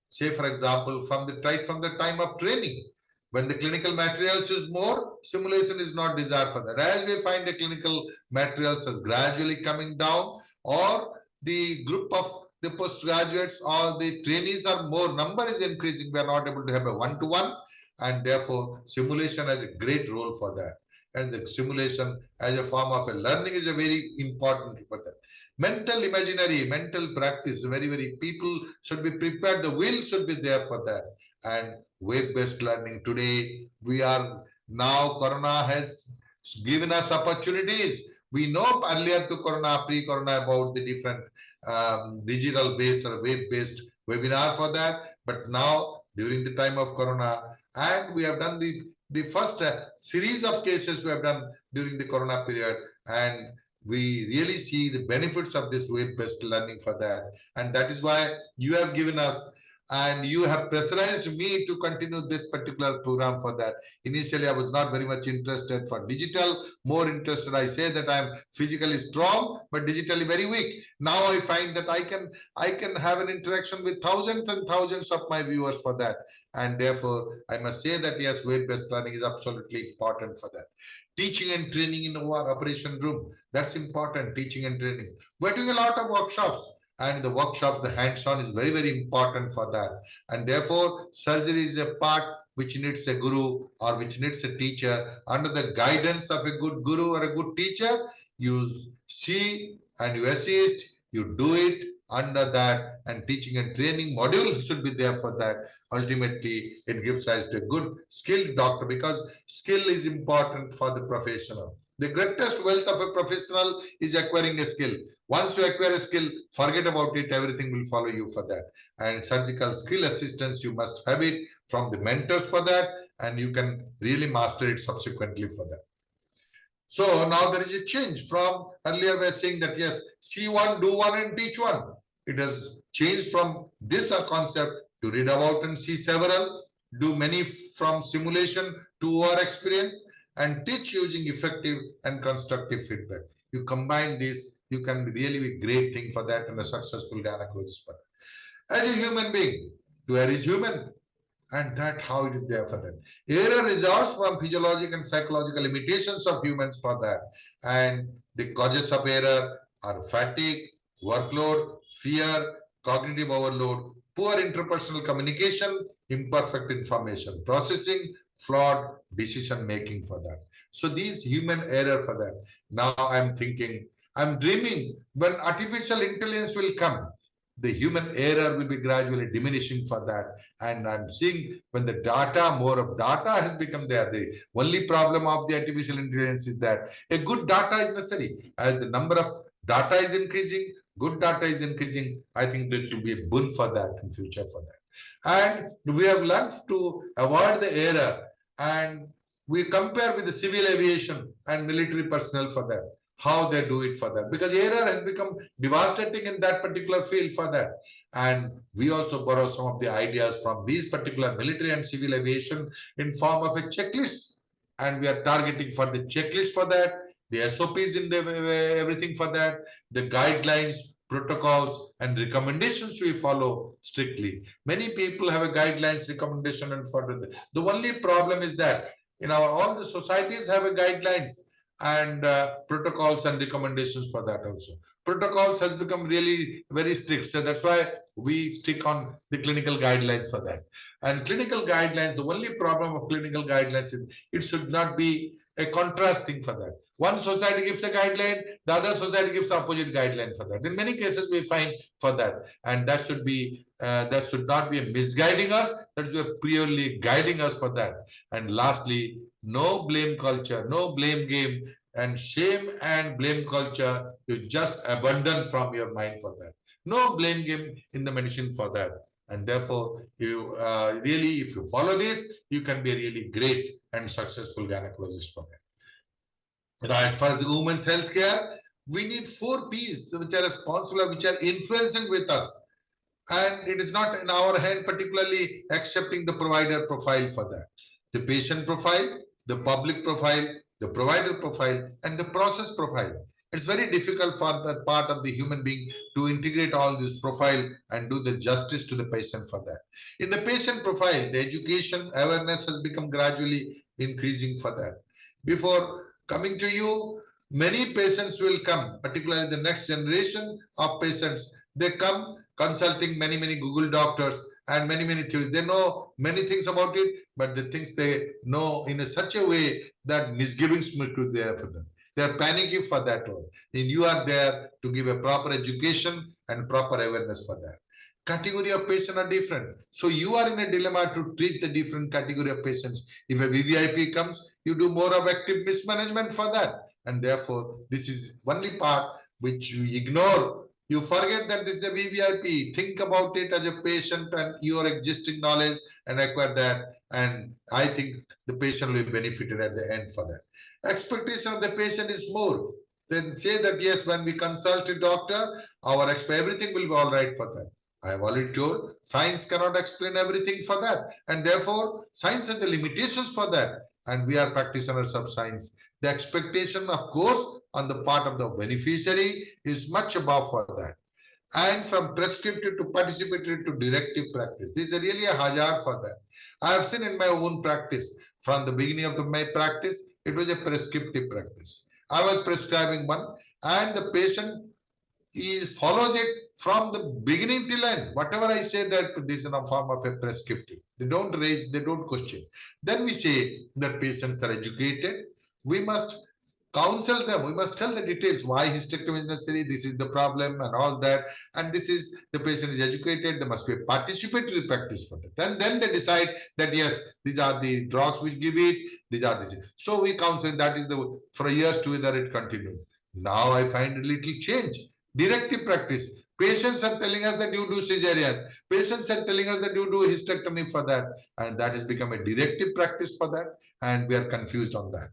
Say, for example, from the time of training, when the clinical materials is more, simulation is not desired for that. As we find the clinical materials is gradually coming down, or the group of the postgraduates or the trainees are more, number is increasing, we are not able to have a one-to-one, and therefore simulation has a great role for that. And the simulation as a form of a learning is a very important thing for that. Mental imaginary, mental practice, very people should be prepared. The will should be there for that. And web-based learning today, we are now, Corona has given us opportunities. We know earlier to Corona, pre-Corona about the different digital-based or web-based webinar for that. But now, during the time of Corona, and we have done the first series of cases we have done during the Corona period, and we really see the benefits of this web-based learning for that. And that is why you have given us and you have pressurized me to continue this particular program for that. Initially, I was not very much interested for digital, more interested. I say that I am physically strong, but digitally very weak. Now I find that I can have an interaction with thousands and thousands of my viewers for that. And therefore, I must say that yes, web-based learning is absolutely important for that. Teaching and training in our operation room, that's important, teaching and training. We're doing a lot of workshops. And the workshop, the hands-on is very important for that. And therefore, surgery is a part which needs a guru or which needs a teacher. Under the guidance of a good guru or a good teacher, you see and you assist, you do it under that, and teaching and training module should be there for that. Ultimately, it gives rise to a good skilled doctor because skill is important for the professional. The greatest wealth of a professional is acquiring a skill. Once you acquire a skill, forget about it, everything will follow you for that. And surgical skill assistance, you must have it from the mentors for that, and you can really master it subsequently for that. So now there is a change from earlier we were saying that yes, see one, do one and teach one. It has changed from this concept to read about and see several, do many from simulation to our experience, and teach using effective and constructive feedback. You combine this, you can really be a great thing for that and a successful gynecologist for that. As a human being, to err is human, and that how it is there for that. Error results from physiological and psychological limitations of humans for that. And the causes of error are fatigue, workload, fear, cognitive overload, poor interpersonal communication, imperfect information processing, flawed decision making for that. So these human error for that. Now I'm thinking, I'm dreaming when artificial intelligence will come, the human error will be gradually diminishing for that. And I'm seeing when the data, more of data has become there. The only problem of the artificial intelligence is that a good data is necessary. As the number of data is increasing, good data is increasing, I think that will be a boon for that in future for that. And we have learned to avoid the error, and we compare with the civil aviation and military personnel for that, how they do it for that, because error has become devastating in that particular field for that. And we also borrow some of the ideas from these particular military and civil aviation in form of a checklist, and we are targeting for the checklist for that, the SOPs in the everything for that, the guidelines, protocols and recommendations we follow strictly. Many people have a guidelines, recommendation and follow. The only problem is that all the societies have a guidelines and protocols and recommendations for that also. Protocols has become really very strict. So that's why we stick on the clinical guidelines for that. And clinical guidelines, the only problem of clinical guidelines is it should not be a contrast thing for that. One society gives a guideline, the other society gives opposite guideline for that. In many cases, we find for that, and that should be that should not be a misguiding us. That should be purely guiding us for that. And lastly, no blame culture, no blame game, and shame and blame culture. You just abandon from your mind for that. No blame game in the medicine for that. And therefore, you really, if you follow this, you can be a really great and successful gynecologist for that. Now, as far as the women's healthcare, we need 4 P's which are responsible, which are influencing with us. And it is not in our hand, particularly accepting the provider profile for that. The patient profile, the public profile, the provider profile, and the process profile. It's very difficult for that part of the human being to integrate all this profile and do the justice to the patient for that. In the patient profile, the education awareness has become gradually increasing for that. Before coming to you, many patients will come, particularly the next generation of patients. They come consulting many Google doctors and many theories. They know many things about it, but the things they know in such a way that misgivings may be there for them. They are panicking for that role. And you are there to give a proper education and proper awareness for that. Category of patients are different. So you are in a dilemma to treat the different category of patients. If a VVIP comes, you do more of active mismanagement for that. And therefore, this is only part which you ignore. You forget that this is a VVIP. Think about it as a patient and your existing knowledge and acquire that. And I think the patient will be benefited at the end for that. Expectation of the patient is more. Then say that yes, when we consult a doctor, everything will be all right for that. I have already told science cannot explain everything for that. And therefore, science has the limitations for that. And we are practitioners of science. The expectation, of course, on the part of the beneficiary is much above for that. And from prescriptive to participatory to directive practice. This is really a hazard for that. I have seen in my own practice, from the beginning of my practice, it was a prescriptive practice. I was prescribing one and the patient follows it from the beginning till end. Whatever I say that this is in a form of a prescriptive. They don't raise, they don't question. Then we say that patients are educated. We must counsel them. We must tell the details why hysterectomy is necessary. This is the problem and all that. And this is the patient is educated. There must be a participatory practice for that. Then they decide that yes, these are the drugs which give it. These are this. So we counsel. That is the for years together it continued. Now I find a little change. Directive practice. Patients are telling us that you do cesarean. Patients are telling us that you do hysterectomy for that. And that has become a directive practice for that. And we are confused on that.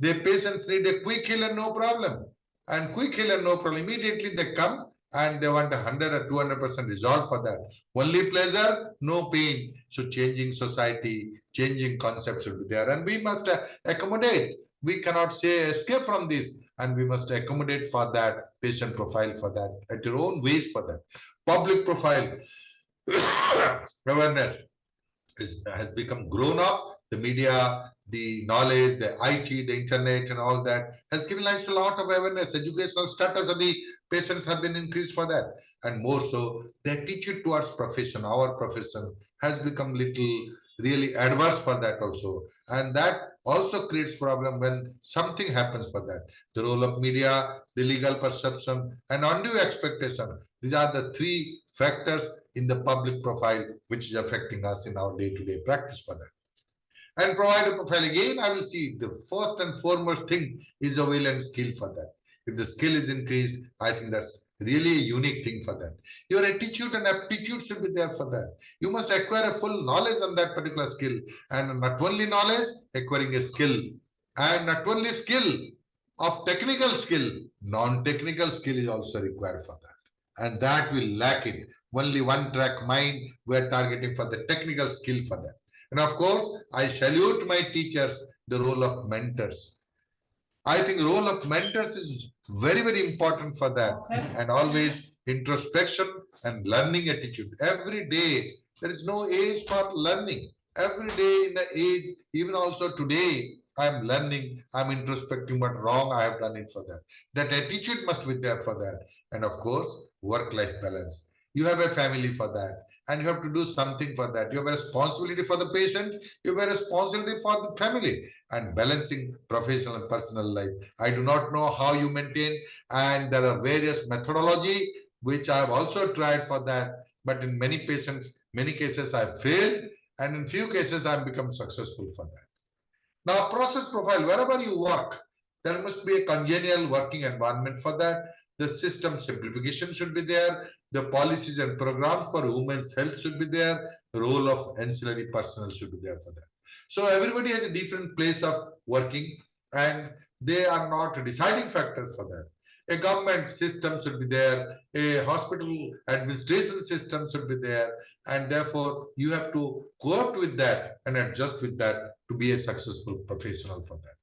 The patients need a quick heal and no problem. And quick heal and no problem. Immediately they come and they want 100 or 200% result for that. Only pleasure, no pain. So changing society, changing concepts should be there. And we must accommodate. We cannot say escape from this. And we must accommodate for that patient profile for that at your own ways for that. Public profile awareness has become grown up. The media, the knowledge, the IT, the internet and all that has given rise to a lot of awareness. Educational status of the patients have been increased for that. And more so, the attitude towards profession, our profession has become little really adverse for that also. And that also creates problem when something happens for that. The role of media, the legal perception and undue expectation. These are the 3 factors in the public profile which is affecting us in our day-to-day practice for that. And provider profile, again, I will see the first and foremost thing is a will and skill for that. If the skill is increased, I think that's really a unique thing for that. Your attitude and aptitude should be there for that. You must acquire a full knowledge on that particular skill. And not only knowledge, acquiring a skill. And not only skill of technical skill, non-technical skill is also required for that. And that will lack it. Only one track mind, we are targeting for the technical skill for that. And of course, I salute my teachers, the role of mentors. I think role of mentors is very important for that. And always introspection and learning attitude. Every day, there is no age for learning. Every day in the age, even also today, I am learning, I'm introspecting what wrong I have done it for that. That attitude must be there for that. And of course, work-life balance. You have a family for that. And you have to do something for that. You have a responsibility for the patient. You have a responsibility for the family. and balancing professional and personal life. I do not know how you maintain, and there are various methodology which I have also tried for that, but in many patients, many cases I failed, and in few cases I have become successful for that. Now, process profile, wherever you work, there must be a congenial working environment for that. The system simplification should be there. The policies and programs for women's health should be there. The role of ancillary personnel should be there for that. So everybody has a different place of working, and they are not deciding factors for that. A government system should be there. A hospital administration system should be there. And therefore, you have to cope with that and adjust with that to be a successful professional for that.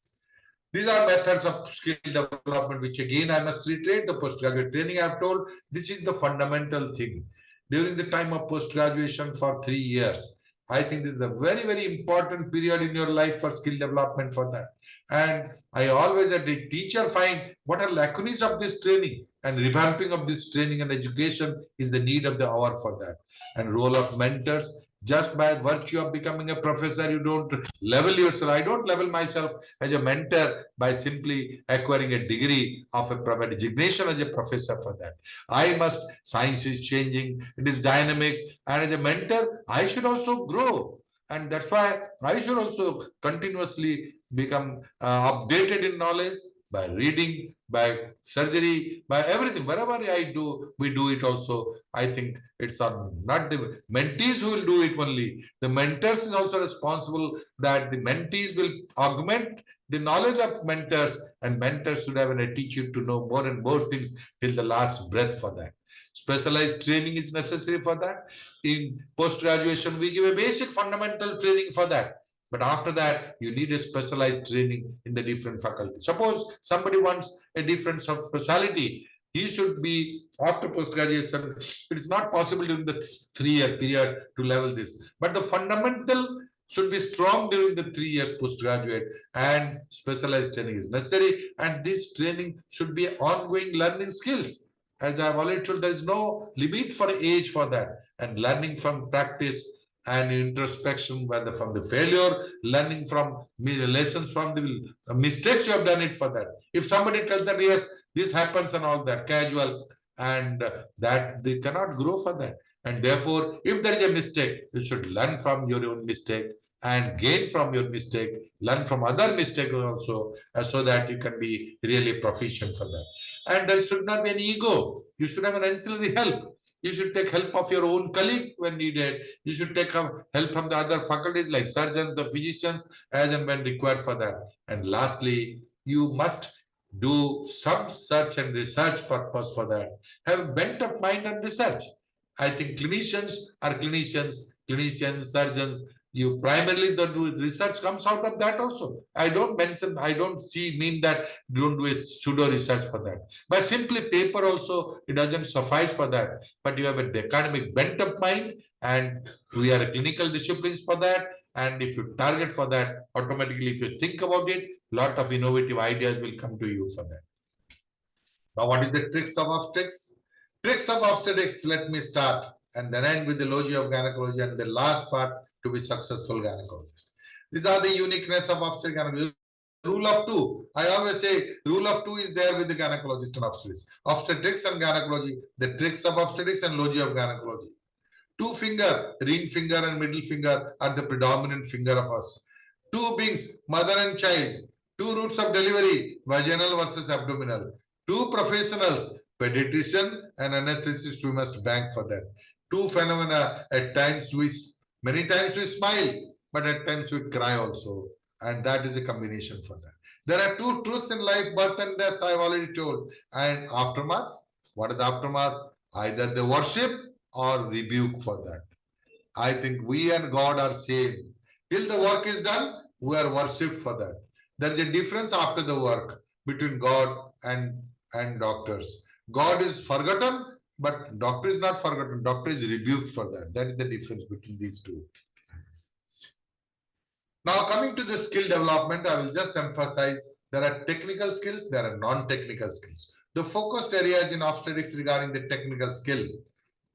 These are methods of skill development, which again I must reiterate, the postgraduate training I have told, this is the fundamental thing. During the time of post-graduation for 3 years, I think this is a very, very important period in your life for skill development for that. And I always, as a teacher, find what are lacunae of this training, and revamping of this training and education is the need of the hour for that. And role of mentors, just by virtue of becoming a professor, you don't level yourself. I don't level myself as a mentor by simply acquiring a degree of a designation as a professor for that. I must, science is changing, it is dynamic, and as a mentor, I should also grow. And that's why I should also continuously become updated in knowledge by reading, by surgery, by everything. Wherever I do, we do it also. I think it's not the mentees who will do it only. The mentors is also responsible that the mentees will augment the knowledge of mentors, and mentors should have and teach you to know more and more things till the last breath for that. Specialized training is necessary for that. In post-graduation, we give a basic fundamental training for that. But after that, you need a specialized training in the different faculties. Suppose somebody wants a different specialty, he should be, after post-graduation, it is not possible during the 3-year period to level this. But the fundamental should be strong during the 3 years postgraduate, and specialized training is necessary. And this training should be ongoing learning skills. As I have already told, there is no limit for age for that. And learning from practice and introspection, whether from the failure, learning from lessons from the mistakes you have done it for that. If somebody tells that, yes, this happens and all that, casual, and that they cannot grow for that. And therefore, if there is a mistake, you should learn from your own mistake and gain from your mistake, learn from other mistakes also, so that you can be really proficient for that. And there should not be an ego. You should have an ancillary help. You should take help of your own colleague when needed. You should take help from the other faculties like surgeons, the physicians, as and when required for that. And lastly, you must do some search and research purpose for that. Have a bent of mind on research. I think clinicians are clinicians, surgeons. You primarily the research comes out of that also. I don't mean that don't do a pseudo research for that. But simply paper also, it doesn't suffice for that. But you have an academic bent of mind, and we are clinical disciplines for that. And if you target for that, automatically, if you think about it, a lot of innovative ideas will come to you for that. Now, what is the tricks of obstetrics? Tricks of obstetrics, let me start and then end with the Logy of gynecology, and the last part to be successful gynecologist. These are the uniqueness of obstetric gynecology. Rule of 2. I always say rule of 2 is there with the gynecologist and obstetrics. Obstetrics and gynecology, the tricks of obstetrics and Logy of gynecology. 2 finger, ring finger and middle finger are the predominant finger of us. 2 beings, mother and child. 2 routes of delivery, vaginal versus abdominal. 2 professionals, pediatrician and anesthetist, we must bank for that. 2 phenomena, at times many times we smile, but at times we cry also. And that is a combination for that. There are 2 truths in life, birth and death, I have already told. And aftermaths, what are the aftermaths? Either the worship or rebuke for that. I think we and God are same. Till the work is done, we are worshipped for that. There is a difference after the work between God and doctors. God is forgotten, but doctor is not forgotten. Doctor is rebuked for that. That is the difference between these 2. Now, coming to the skill development, I will just emphasize there are technical skills, there are non-technical skills. The focused areas in obstetrics regarding the technical skill.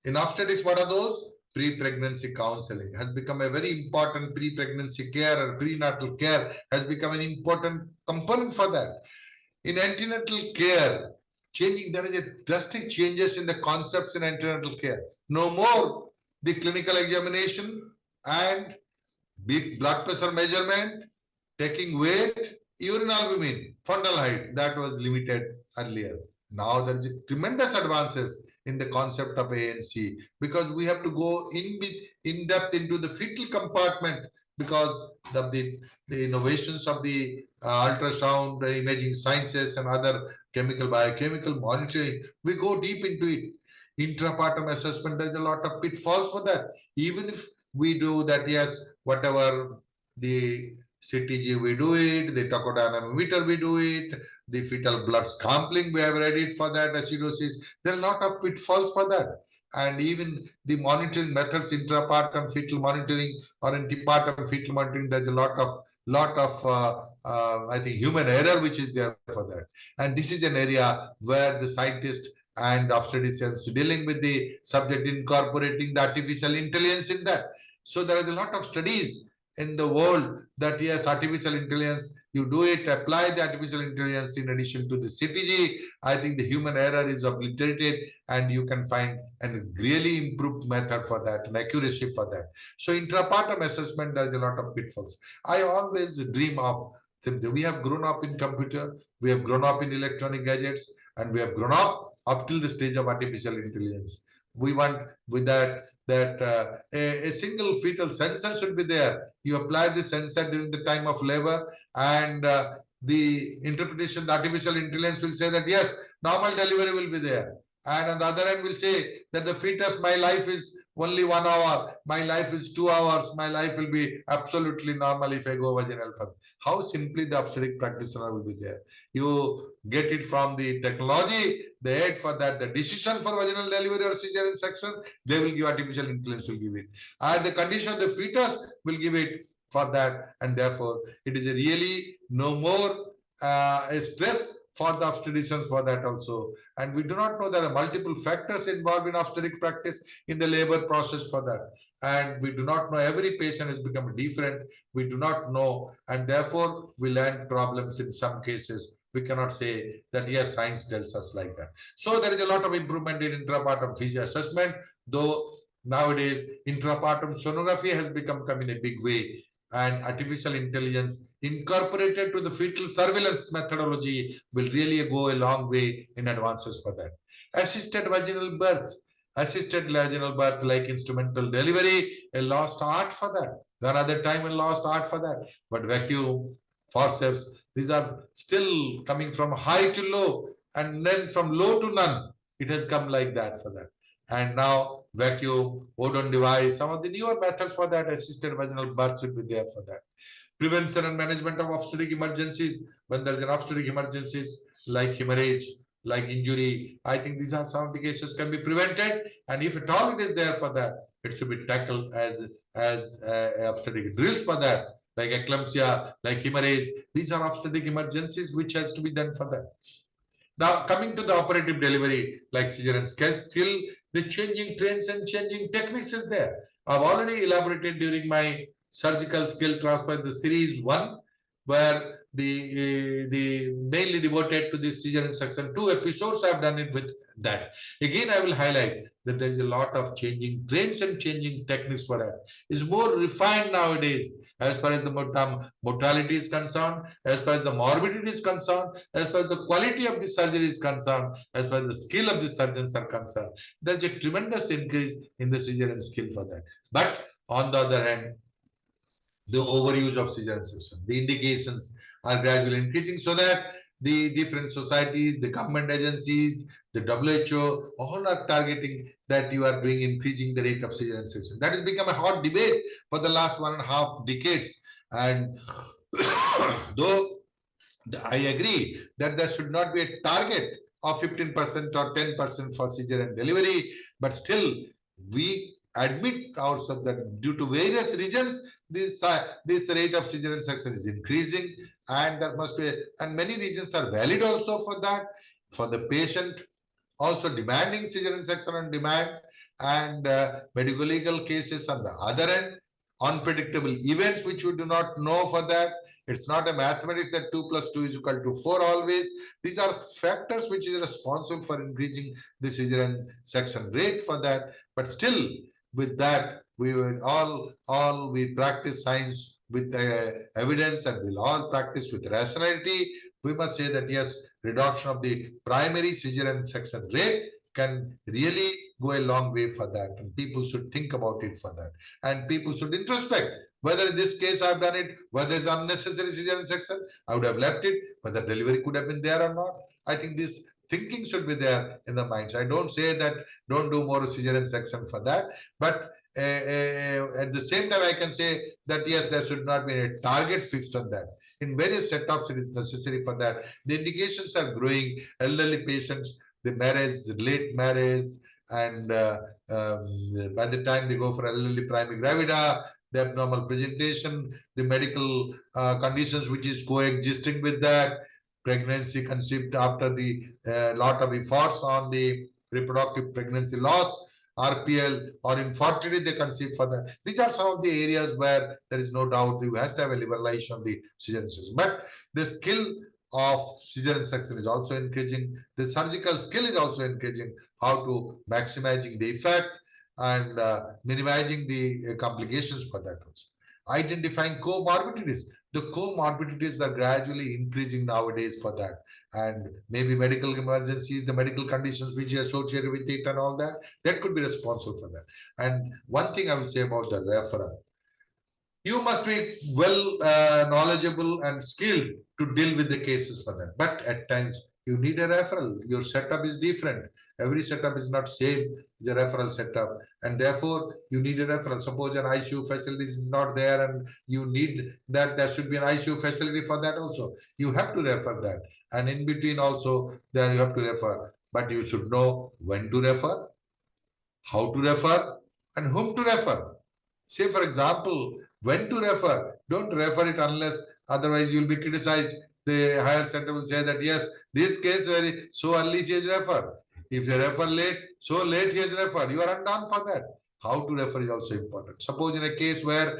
In obstetrics, what are those? pre-pregnancy counseling has become a very important. Pre-pregnancy care or prenatal care has become an important component for that. In antenatal care, there is a drastic changes in the concepts in antenatal care. No more the clinical examination and blood pressure measurement, taking weight, urine albumin, fundal height, that was limited earlier. Now there is tremendous advances in the concept of ANC because we have to go in depth into the fetal compartment because of the innovations of the ultrasound, the imaging sciences and other chemical, biochemical monitoring. We go deep into it. Intrapartum assessment, there's a lot of pitfalls for that. Even if we do that, yes, whatever the CTG we do it, the tachodynamometer we do it, the fetal blood sampling we have read it for that, acidosis. There are a lot of pitfalls for that. And even the monitoring methods, intrapartum fetal monitoring or antepartum fetal monitoring, there's a lot of I think human error which is there for that. And this is an area where the scientists and obstetricians dealing with the subject, incorporating the artificial intelligence in that. So there is a lot of studies in the world that yes, artificial intelligence, you do it, apply the artificial intelligence in addition to the CTG. I think the human error is obliterated and you can find a really improved method for that and accuracy for that. So intrapartum assessment, there is a lot of pitfalls. I always dream of, we have grown up in computer, we have grown up in electronic gadgets, and we have grown up till the stage of artificial intelligence. We want with that a single fetal sensor should be there. You apply the sensor during the time of labor and the interpretation, the artificial intelligence will say that yes, normal delivery will be there. And on the other end will say that the fetus, my life is only 1 hour, my life is 2 hours, my life will be absolutely normal if I go vaginal birth. How simply the obstetric practitioner will be there. You get it from the technology, the aid for that, the decision for vaginal delivery or cesarean section, they will give, artificial intelligence will give it. And the condition of the fetus will give it for that. And therefore, it is a really no more a stress for the obstetricians for that also. And we do not know there are multiple factors involved in obstetric practice in the labor process for that. And we do not know, every patient has become different. We do not know, and therefore we land problems in some cases. We cannot say that yes, science tells us like that. So there is a lot of improvement in intrapartum physio assessment, though nowadays intrapartum sonography has come in a big way, and artificial intelligence incorporated to the fetal surveillance methodology will really go a long way in advances for that. Assisted vaginal birth like instrumental delivery, a lost art for that. Another time a lost art for that. But vacuum, forceps, these are still coming from high to low and then from low to none. It has come like that for that. And now vacuum, odon device, some of the newer methods for that, assisted vaginal birth will be there for that. Prevention and management of obstetric emergencies. When there is an obstetric emergencies like hemorrhage, like injury, I think these are some of the cases can be prevented. And if at all it is there for that, it should be tackled as obstetric drills for that, like eclampsia, like hemorrhage. These are obstetric emergencies which has to be done for that. Now coming to the operative delivery, like cesarean, still the changing trends and changing techniques is there. I've already elaborated during my surgical skill transfer in the series 1, where the mainly devoted to this cesarean section. 2 episodes I've done it with that. Again, I will highlight that there is a lot of changing trends and changing techniques for that. It's more refined nowadays as far as the mortality is concerned, as far as the morbidity is concerned, as far as the quality of the surgery is concerned, as far as the skill of the surgeons are concerned. There's a tremendous increase in the cesarean skill for that. But on the other hand, the overuse of cesarean section, the indications are gradually increasing, so that the different societies, the government agencies, the WHO, all are targeting that you are doing increasing the rate of cesarean section. That has become a hot debate for the last 1.5 decades. And though I agree that there should not be a target of 15% or 10% for cesarean delivery, but still we admit ourselves that due to various reasons, this rate of cesarean section is increasing, and there must be, and many reasons are valid also for that, for the patient also demanding cesarean section on demand, and medical legal cases on the other end, unpredictable events which we do not know for that. It's not a mathematics that 2 plus 2 is equal to 4 always. These are factors which is responsible for increasing the cesarean section rate for that. But still, with that, we will all we practice science with evidence, and we'll all practice with rationality. We must say that yes, reduction of the primary cesarean section rate can really go a long way for that, and people should think about it for that, and people should introspect whether in this case I've done it, whether it's unnecessary cesarean section, I would have left it, whether delivery could have been there or not. I think this thinking should be there in the minds. I don't say that don't do more cesarean section for that, but at the same time I can say that yes, there should not be a target fixed on that. In various setups, it is necessary for that. The indications are growing. Elderly patients, the marriage, the late marriage, and by the time they go for elderly primary gravida, the abnormal presentation, the medical conditions which is coexisting with that, pregnancy conceived after the lot of efforts on the reproductive pregnancy loss, RPL, or infertility they conceive for that. These are some of the areas where there is no doubt you has to have a liberalization of the cesarean section. But the skill of cesarean section is also increasing. The surgical skill is also increasing. How to maximizing the effect and minimizing the complications for that also. Identifying comorbidities. The comorbidities are gradually increasing nowadays for that, and maybe medical emergencies, the medical conditions which are associated with it and all that, that could be responsible for that. And one thing I will say about the referral, you must be well knowledgeable and skilled to deal with the cases for that. But at times you need a referral. Your setup is different. Every setup is not same as a referral setup, and therefore you need a referral. Suppose an ICU facility is not there and you need that, there should be an ICU facility for that also. You have to refer that, and in between also there you have to refer. But you should know when to refer, how to refer, and whom to refer. Say, for example, when to refer. Don't refer it unless otherwise you will be criticized. The higher center will say that yes, this case very so early he is referred. If you refer late, so late he is referred. You are undone for that. How to refer is also important. Suppose in a case where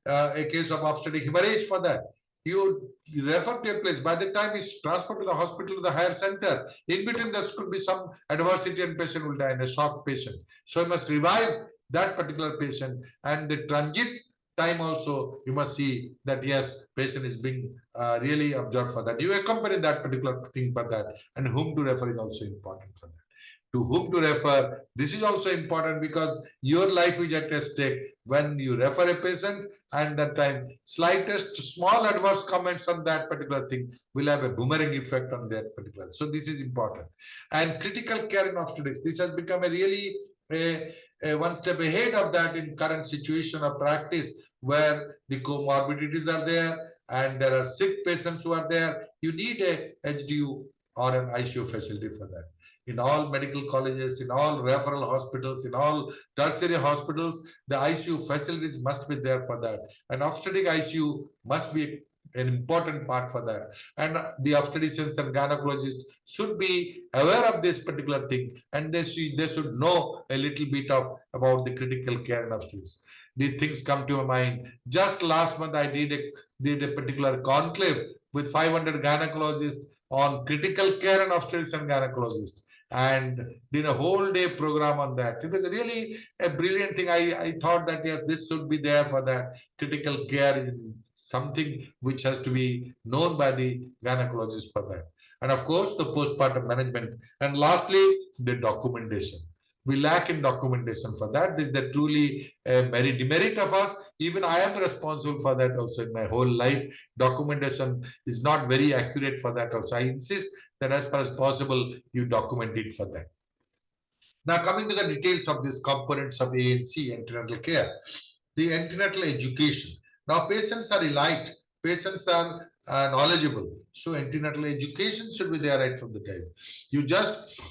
a case of obstetric hemorrhage for that, you refer to a place. By the time he's transferred to the hospital to the higher center, in between there could be some adversity and patient will die in a shock patient. So you must revive that particular patient, and the transit time also you must see that yes, patient is being really observed for that. You accompany that particular thing for that, and whom to refer is also important for that. To whom to refer, this is also important because your life is at stake when you refer a patient, and that time slightest small adverse comments on that particular thing will have a boomerang effect on that particular. So this is important. And critical care in obstetrics, this has become a really one step ahead of that in current situation of practice, where the comorbidities are there and there are sick patients who are there. You need a HDU or an ICU facility for that. In all medical colleges, in all referral hospitals, in all tertiary hospitals, the ICU facilities must be there for that. And obstetric ICU must be an important part for that. And the obstetricians and gynecologists should be aware of this particular thing, and they should know a little bit of about the critical care in obstetrics. These things come to my mind. Just last month, I did a particular conclave with 500 gynecologists on critical care and obstetrics and gynecologists, and did a whole day program on that. It was really a brilliant thing. I thought that yes, this should be there for that. Critical care is something which has to be known by the gynecologist for that. And of course, the postpartum management. And lastly, the documentation. We lack in documentation for that. This is the truly demerit of us. Even I am responsible for that also in my whole life. Documentation is not very accurate for that also. I insist that as far as possible, you document it for that. Now, coming to the details of these components of ANC, antenatal care, the antenatal education. Now, patients are elite, patients are knowledgeable. So, antenatal education should be there right from the time. You just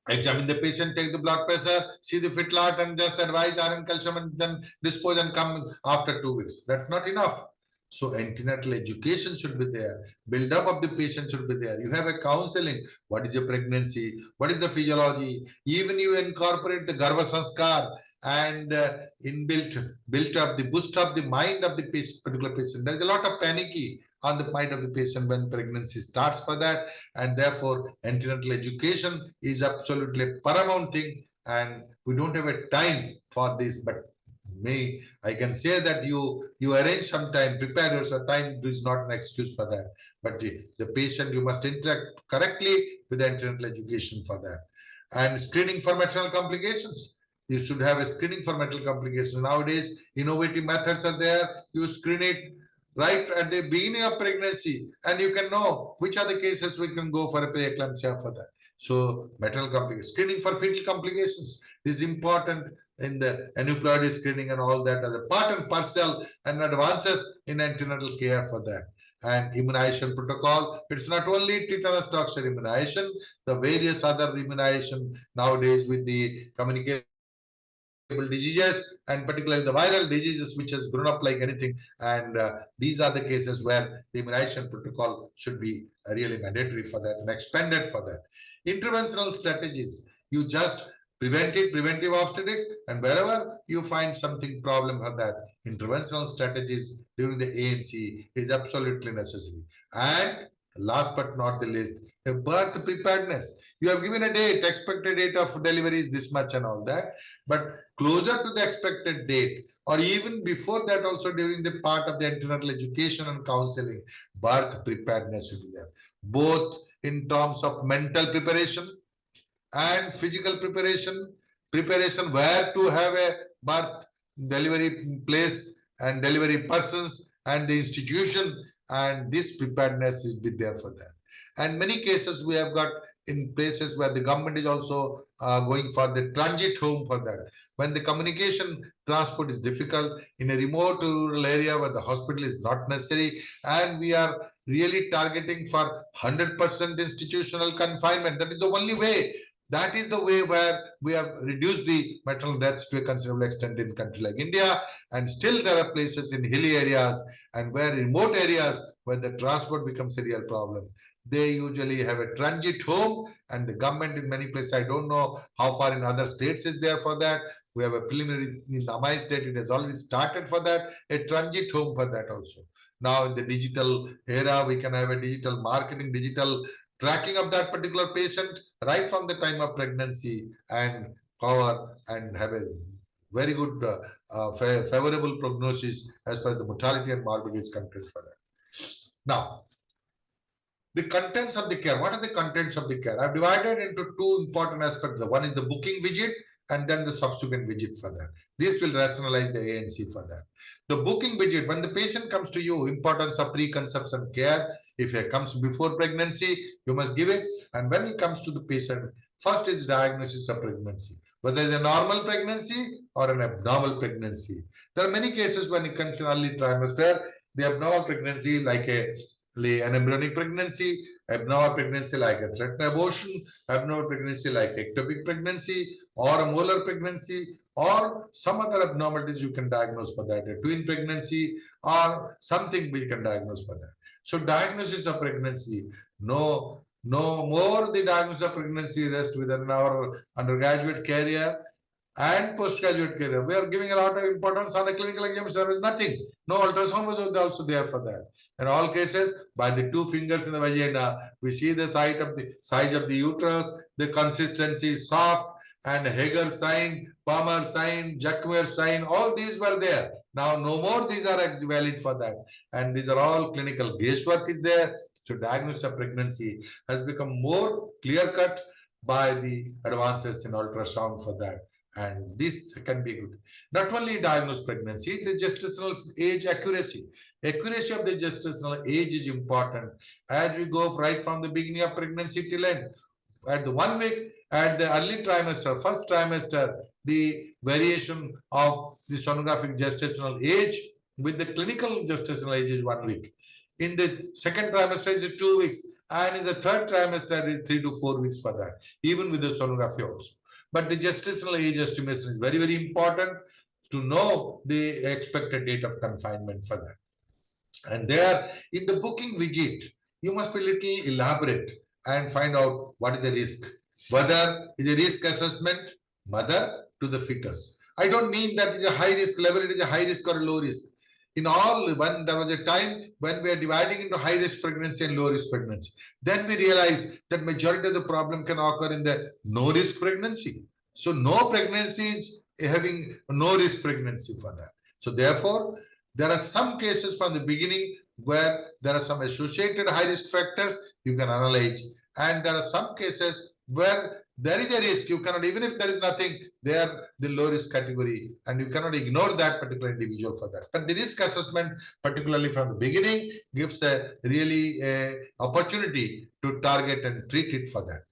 examine the patient, take the blood pressure, see the fit lot, and just advise iron calcium and then dispose and come after 2 weeks. That's not enough. So antenatal education should be there. Build up of the patient should be there. You have a counseling. What is a pregnancy? What is the physiology? Even you incorporate the Garva Sanskar and built up the boost up the mind of the patient, particular patient. There is a lot of panicky on the mind of the patient when pregnancy starts for that, and therefore antenatal education is absolutely a paramount thing, and we don't have a time for this, but I can say that you arrange some time, prepare yourself. Time is not an excuse for that, but the patient, you must interact correctly with the antenatal education for that. And screening for maternal complications, you should have a screening for maternal complications. Nowadays innovative methods are there. You screen it right at the beginning of pregnancy, and you can know which are the cases we can go for a preeclampsia for that. So maternal complications, screening for fetal complications is important in the aneuploidy screening and all that as a part and parcel and advances in antenatal care for that. And immunization protocol, it's not only tetanus toxoid immunization, the various other immunization nowadays with the communicable diseases and particularly the viral diseases which has grown up like anything, and these are the cases where the immunization protocol should be really mandatory for that and expanded for that. Interventional strategies, you just preventive obstetrics, and wherever you find something problem for that, interventional strategies during the ANC is absolutely necessary. And last but not the least, a birth preparedness. You have given a date, expected date of delivery is this much and all that, but closer to the expected date or even before that also during the part of the antenatal education and counseling, birth preparedness should be there, both in terms of mental preparation and physical preparation, where to have a birth delivery place and delivery persons and the institution, and this preparedness is be there for that. And many cases we have got in places where the government is also going for the transit home for that. When the communication transport is difficult in a remote rural area where the hospital is not necessary, and we are really targeting for 100% institutional confinement. That is the only way. That is the way where we have reduced the maternal deaths to a considerable extent in a country like India, and still there are places in hilly areas and where remote areas where the transport becomes a real problem. They usually have a transit home, and the government in many places, I don't know how far in other states is there for that. We have a preliminary in Amai state, it has already started for that, a transit home for that also. Now in the digital era, we can have a digital marketing, digital tracking of that particular patient right from the time of pregnancy and cover and have a very good favorable prognosis as far as the mortality and morbidity is concerned for that. Now, the contents of the care. What are the contents of the care? I've divided into two important aspects. The one is the booking visit and then the subsequent visit for that. This will rationalize the ANC for that. The booking visit, when the patient comes to you, importance of preconception care. If it comes before pregnancy, you must give it. And when it comes to the patient, first is diagnosis of pregnancy, whether it's a normal pregnancy or an abnormal pregnancy. There are many cases when it comes in early trimester, the abnormal pregnancy like an embryonic pregnancy, abnormal pregnancy like a threatened abortion, abnormal pregnancy like ectopic pregnancy or a molar pregnancy or some other abnormalities you can diagnose for that, a twin pregnancy or something we can diagnose for that. So diagnosis of pregnancy, no more the diagnosis of pregnancy rests within our undergraduate career and postgraduate career. We are giving a lot of importance on a clinical exam. There is nothing. No ultrasound was also there for that. In all cases, by the two fingers in the vagina, we see the size of the uterus, the consistency is soft, and Hager sign, Palmer sign, Jacquemer sign, all these were there. Now, no more these are valid for that. And these are all clinical guesswork is there. So diagnosis of pregnancy has become more clear-cut by the advances in ultrasound for that. And this can be good. Not only diagnose pregnancy, the gestational age accuracy. Accuracy of the gestational age is important as we go right from the beginning of pregnancy till end. At the 1 week, at the early trimester, first trimester, the variation of the sonographic gestational age with the clinical gestational age is 1 week. In the second trimester is 2 weeks, and in the third trimester is 3 to 4 weeks for that, even with the sonography also. But the gestational age estimation is very, very important to know the expected date of confinement for that. And there, in the booking visit, you must be little elaborate and find out what is the risk. Whether is a risk assessment, mother to the fetus. I don't mean that it is a high risk level, it is a high risk or a low risk. In all, when there was a time when we are dividing into high risk pregnancy and low risk pregnancy, then we realized that majority of the problem can occur in the no risk pregnancy. So no pregnancy is having no risk pregnancy for that. So therefore, there are some cases from the beginning where there are some associated high risk factors you can analyze, and there are some cases where there is a risk you cannot, even if there is nothing, they are the low risk category, and you cannot ignore that particular individual for that. But the risk assessment, particularly from the beginning, gives a really opportunity to target and treat it for that.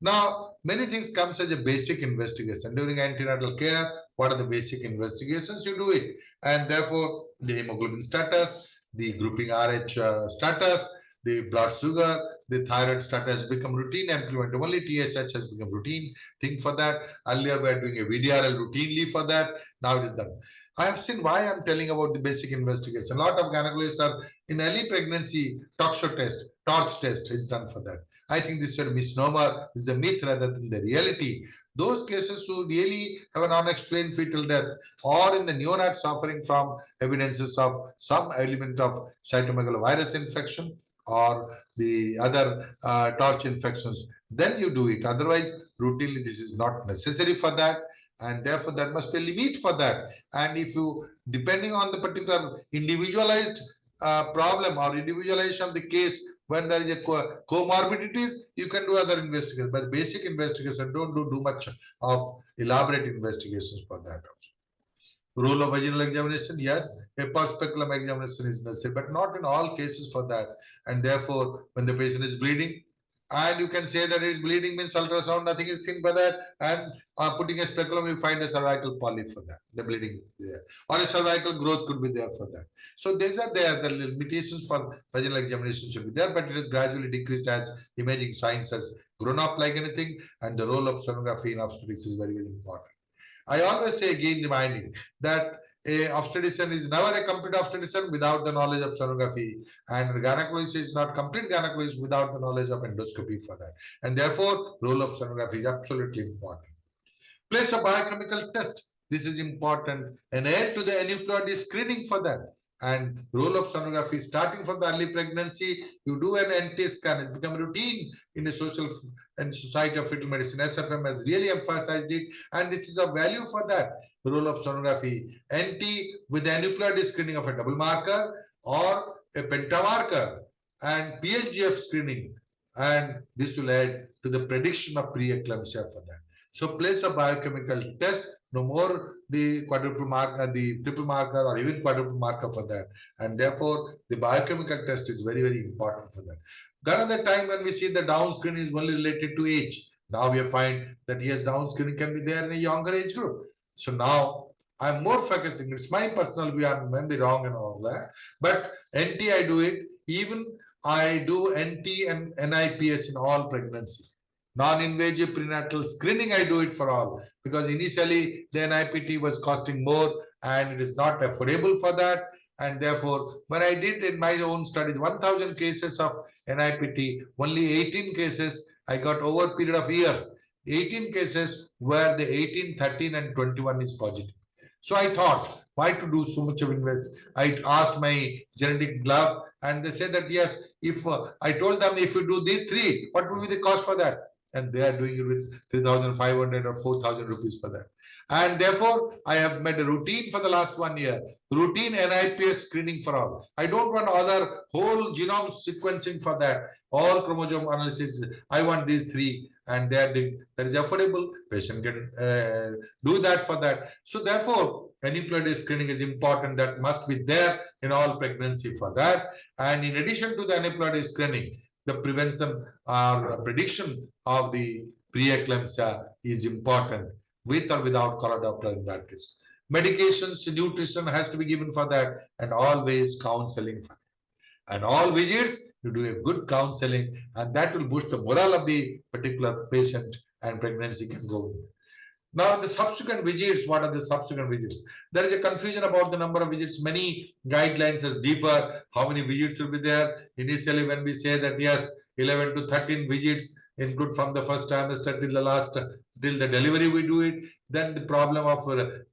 Now, many things comes as a basic investigation during antenatal care. What are the basic investigations? You do it, and therefore the hemoglobin status, the grouping RH status, the blood sugar, the thyroid status become routine. Implement only TSH has become routine thing for that. Earlier we were doing a VDRL routinely for that. Now it is done. I have seen why I'm telling about the basic investigation. A lot of gynecologists are in early pregnancy, toxo test, torch test is done for that. I think this is a misnomer, is a myth rather than the reality. Those cases who really have an unexplained fetal death, or in the neonate suffering from evidences of some element of cytomegalovirus infection or the other torch infections, then you do it. Otherwise, routinely this is not necessary for that, and therefore there must be a limit for that. And if you, depending on the particular individualized problem or individualization of the case, when there is a comorbidities, you can do other investigations, but basic investigation, don't do much of elaborate investigations for that also. Role of vaginal examination, yes, a post speculum examination is necessary, but not in all cases for that. And therefore, when the patient is bleeding, and you can say that it is bleeding means ultrasound, nothing is seen by that, and putting a speculum, you find a cervical polyp for that, the bleeding there, or a cervical growth could be there for that. So these are there, the limitations for vaginal examination should be there, but it has gradually decreased as imaging science has grown up like anything, and the role of sonography in obstetrics is very, very important. I always say, again reminding that a obstetrician is never a complete obstetrician without the knowledge of sonography, and gynecologist is not complete gynecologist without the knowledge of endoscopy for that. And therefore, role of sonography is absolutely important. Place of biochemical test. This is important, and add to the aneuploidy screening for that. And role of sonography, starting from the early pregnancy, you do an NT scan. It becomes routine in the social and Society of Fetal Medicine. SFM has really emphasized it, and this is of value for that. The role of sonography, NT with the aneuploidy screening of a double marker or a pentamarker, and PLGF screening, and this will add to the prediction of preeclampsia for that. So place a biochemical test, no more the quadruple marker, the triple marker, or even quadruple marker for that. And therefore, the biochemical test is very, very important for that. Another time when we see the down screening is only related to age. Now we find that yes, down screening can be there in a younger age group. So now I'm more focusing. It's my personal view. I may be wrong and all that. But NT, I do it. Even I do NT and NIPS in all pregnancy. Non-invasive prenatal screening, I do it for all, because initially the NIPT was costing more and it is not affordable for that. And therefore, when I did in my own studies, 1000 cases of NIPT, only 18 cases I got over a period of years. 18 cases where the 18, 13 and 21 is positive. So I thought, why to do so much of invest? I asked my genetic lab, and they said that yes, if I told them if you do these three, what will be the cost for that? And they are doing it with 3,500 or 4,000 rupees for that. And therefore, I have made a routine for the last 1 year, routine NIPS screening for all. I don't want other whole genome sequencing for that, all chromosome analysis. I want these three, and they are doing, that is affordable. Patient can do that for that. So therefore, aneuploidy screening is important. That must be there in all pregnancy for that. And in addition to the aneuploidy screening, the prevention or prediction of the preeclampsia is important, with or without color Doppler in that case. Medications, nutrition has to be given for that, and always counseling for that. And all visits, you do a good counseling, and that will boost the morale of the particular patient, and pregnancy can go. Now, the subsequent visits, what are the subsequent visits? There is a confusion about the number of visits. Many guidelines has differ. How many visits will be there? Initially, when we say that yes, 11 to 13 visits include from the first trimester till the last, till the delivery we do it. Then the problem of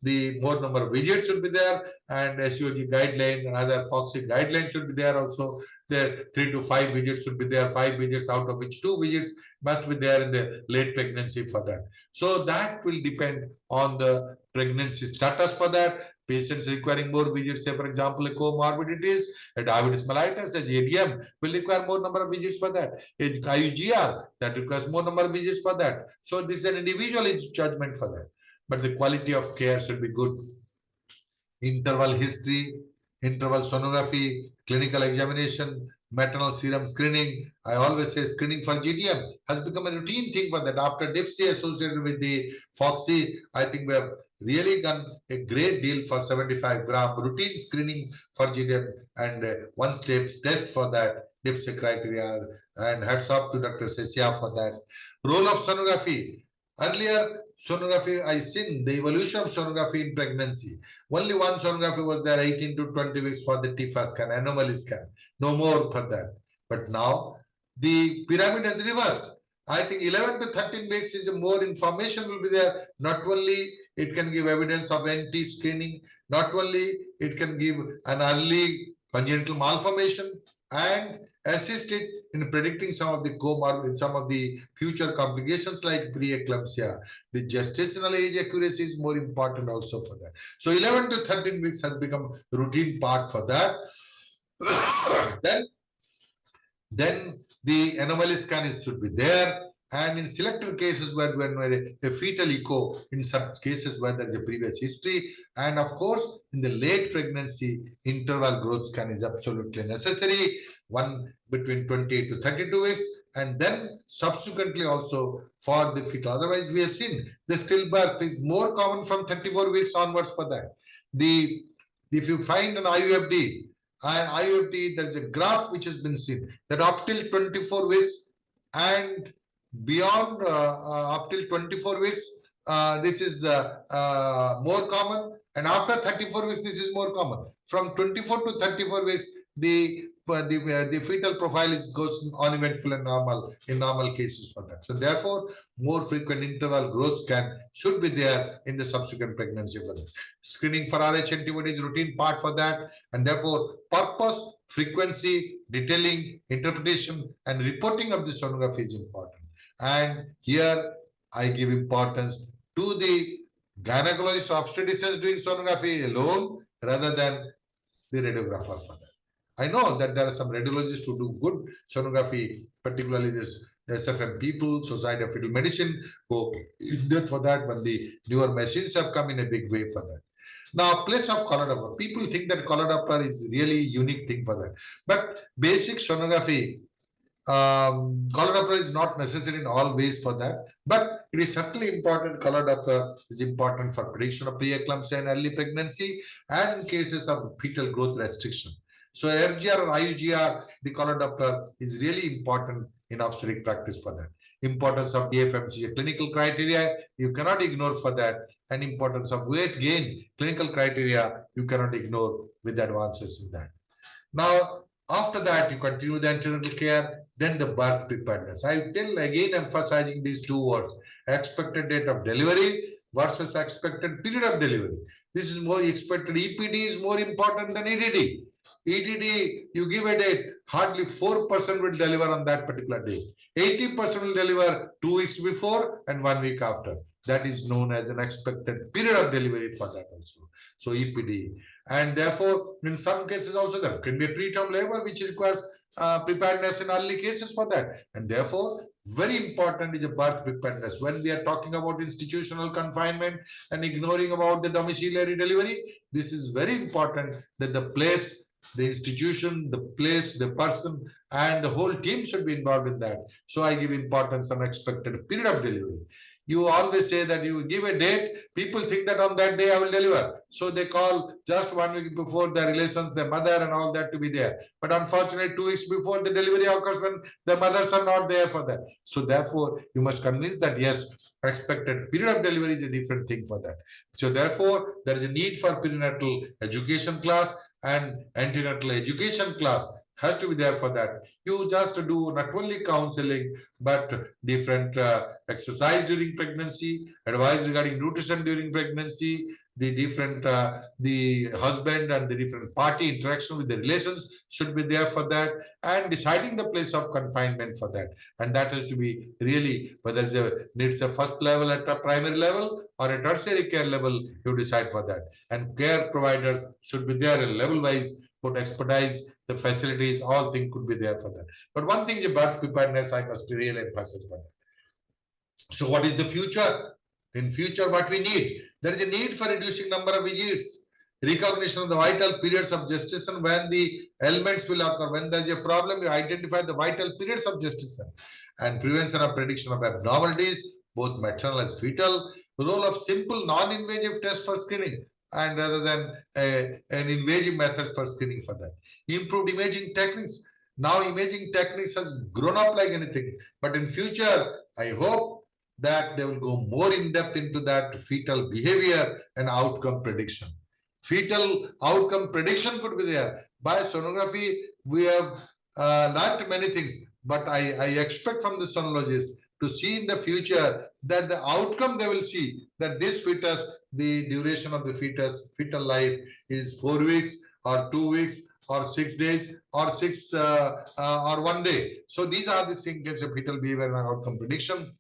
the more number of visits should be there, and SUG guideline and other FOXY guidelines should be there also. There 3 to 5 visits should be there, 5 visits out of which 2 visits must be there in the late pregnancy for that. So that will depend on the pregnancy status for that. Patients requiring more visits, say for example, a comorbidities, a diabetes mellitus, a JDM will require more number of visits for that. A IUGR that requires more number of visits for that. So this is an individual judgment for that. But the quality of care should be good. Interval history, interval sonography, clinical examination, maternal serum screening. I always say screening for GDM has become a routine thing for that. After DIPSI associated with the FOXY, I think we have really done a great deal for 75-gram routine screening for GDM and one step test for that DIPSI criteria. And hats off to Dr. Sesia for that. Role of sonography. Earlier, sonography, I seen the evolution of sonography in pregnancy. Only one sonography was there, 18 to 20 weeks for the TIFA scan, anomaly scan. No more for that. But now the pyramid has reversed. I think 11 to 13 weeks is more information will be there. Not only it can give evidence of NT screening, not only it can give an early congenital malformation and assist it in predicting some of the comorbid, some of the future complications like preeclampsia. The gestational age accuracy is more important also for that. So 11 to 13 weeks has become routine part for that. then the anomaly scan should be there. And in selective cases where a fetal echo, in some cases where there is a previous history, and of course in the late pregnancy, interval growth scan is absolutely necessary, one between 28 to 32 weeks, and then subsequently also for the fetal. Otherwise, we have seen the stillbirth is more common from 34 weeks onwards for that. If you find an IUFD, there is a graph which has been seen that up till 24 weeks and beyond up till 24 weeks, this is more common, and after 34 weeks, this is more common. From 24 to 34 weeks, the fetal profile goes uneventful and normal in normal cases for that. So therefore, more frequent interval growth scan should be there in the subsequent pregnancy for that. Screening for Rh antibody is routine part for that, and therefore purpose, frequency, detailing, interpretation, and reporting of the sonography is important. And here I give importance to the gynecologist or obstetricians doing sonography alone rather than the radiographer for that. I know that there are some radiologists who do good sonography, particularly this SFM people, Society of Fetal Medicine, who in depth for that when the newer machines have come in a big way for that. Now, place of color Doppler. People think that color Doppler is really unique thing for that. But basic sonography, color Doppler is not necessary in all ways for that, but it is certainly important. Color Doppler is important for prediction of preeclampsia and early pregnancy and in cases of fetal growth restriction. So FGR or IUGR, the color Doppler is really important in obstetric practice for that. Importance of DFMC, clinical criteria, you cannot ignore for that. And importance of weight gain, clinical criteria, you cannot ignore with advances in that. Now, after that, you continue the antenatal care, then the birth preparedness. I tell again emphasizing these two words, expected date of delivery versus expected period of delivery. This is more expected. EPD is more important than EDD. EDD, you give a date, hardly 4% will deliver on that particular day. 80% will deliver 2 weeks before and 1 week after. That is known as an expected period of delivery for that also. So EPD. And therefore, in some cases also there can be a preterm labor which requires preparedness in early cases for that. And therefore, very important is a birth preparedness. When we are talking about institutional confinement and ignoring about the domiciliary delivery, this is very important that the place, the institution, the place, the person, and the whole team should be involved in that. So I give importance on expected period of delivery. You always say that you give a date, people think that on that day I will deliver. So they call just 1 week before the relations, the mother and all that to be there. But unfortunately, 2 weeks before the delivery occurs when the mothers are not there for that. So therefore, you must convince that yes, expected period of delivery is a different thing for that. So therefore, there is a need for perinatal education class and antenatal education class has to be there for that. You just do not only counseling, but different exercise during pregnancy, advice regarding nutrition during pregnancy, the different, the husband and the different party interaction with the relations should be there for that, and deciding the place of confinement for that. And that has to be really, whether it's a first level at a primary level or a tertiary care level, you decide for that. And care providers should be there level wise, put expertise, the facilities, all things could be there for that. But one thing, the birth preparedness, I must really emphasize on that. So what is the future? In future, what we need? There is a need for reducing number of visits, recognition of the vital periods of gestation when the ailments will occur. When there is a problem, you identify the vital periods of gestation, and prevention of prediction of abnormalities, both maternal and fetal. The role of simple non-invasive test for screening, and rather than an invasive method for screening for that. Improved imaging techniques. Now imaging techniques has grown up like anything, but in future, I hope that they will go more in depth into that fetal behavior and outcome prediction. Fetal outcome prediction could be there. By sonography, we have learned many things, but I expect from the sonologists to see in the future that the outcome they will see, that this fetus, the duration of the fetus, fetal life is 4 weeks or 2 weeks or 6 days or 1 day. So these are the things of fetal behavior and outcome prediction.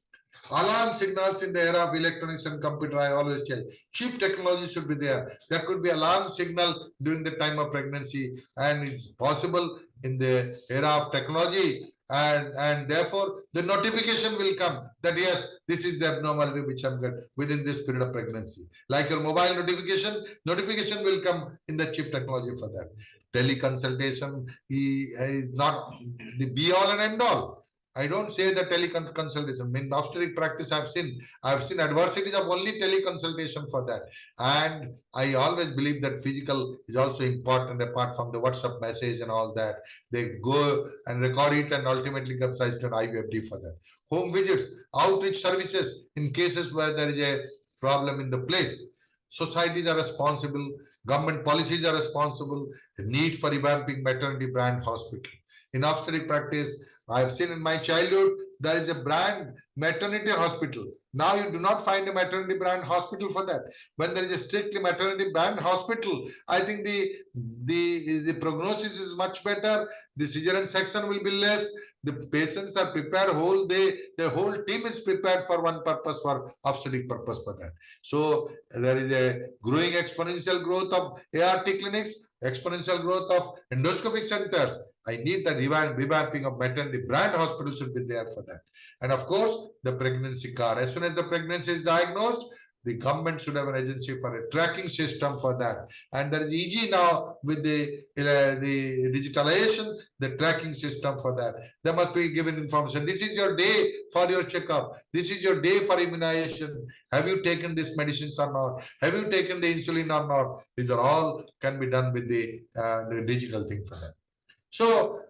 Alarm signals in the era of electronics and computer, I always tell, cheap technology should be there. There could be alarm signal during the time of pregnancy, and it's possible in the era of technology, and therefore the notification will come that yes, this is the abnormality which I'm got within this period of pregnancy. Like your mobile notification will come in the chip technology for that. Teleconsultation is not the be all and end all. I don't say that teleconsultation. In obstetric practice, I've seen adversities of only teleconsultation for that. And I always believe that physical is also important apart from the WhatsApp message and all that. They go and record it and ultimately get sized on IVFD for that. Home visits, outreach services in cases where there is a problem in the place. Societies are responsible, government policies are responsible, the need for revamping maternity brand hospital. In obstetric practice, I have seen in my childhood, there is a brand maternity hospital. Now you do not find a maternity brand hospital for that. When there is a strictly maternity brand hospital, I think the prognosis is much better. The cesarean section will be less. The patients are prepared whole day. The whole team is prepared for one purpose, for obstetric purpose for that. So there is a growing exponential growth of ART clinics, exponential growth of endoscopic centers. I need the revamping of maternity brand hospital should be there for that. And of course, the pregnancy card. As soon as the pregnancy is diagnosed, the government should have an agency for a tracking system for that. And there is easy now with the digitalization, the tracking system for that. There must be given information. This is your day for your checkup. This is your day for immunization. Have you taken these medicines or not? Have you taken the insulin or not? These are all can be done with the digital thing for that. So,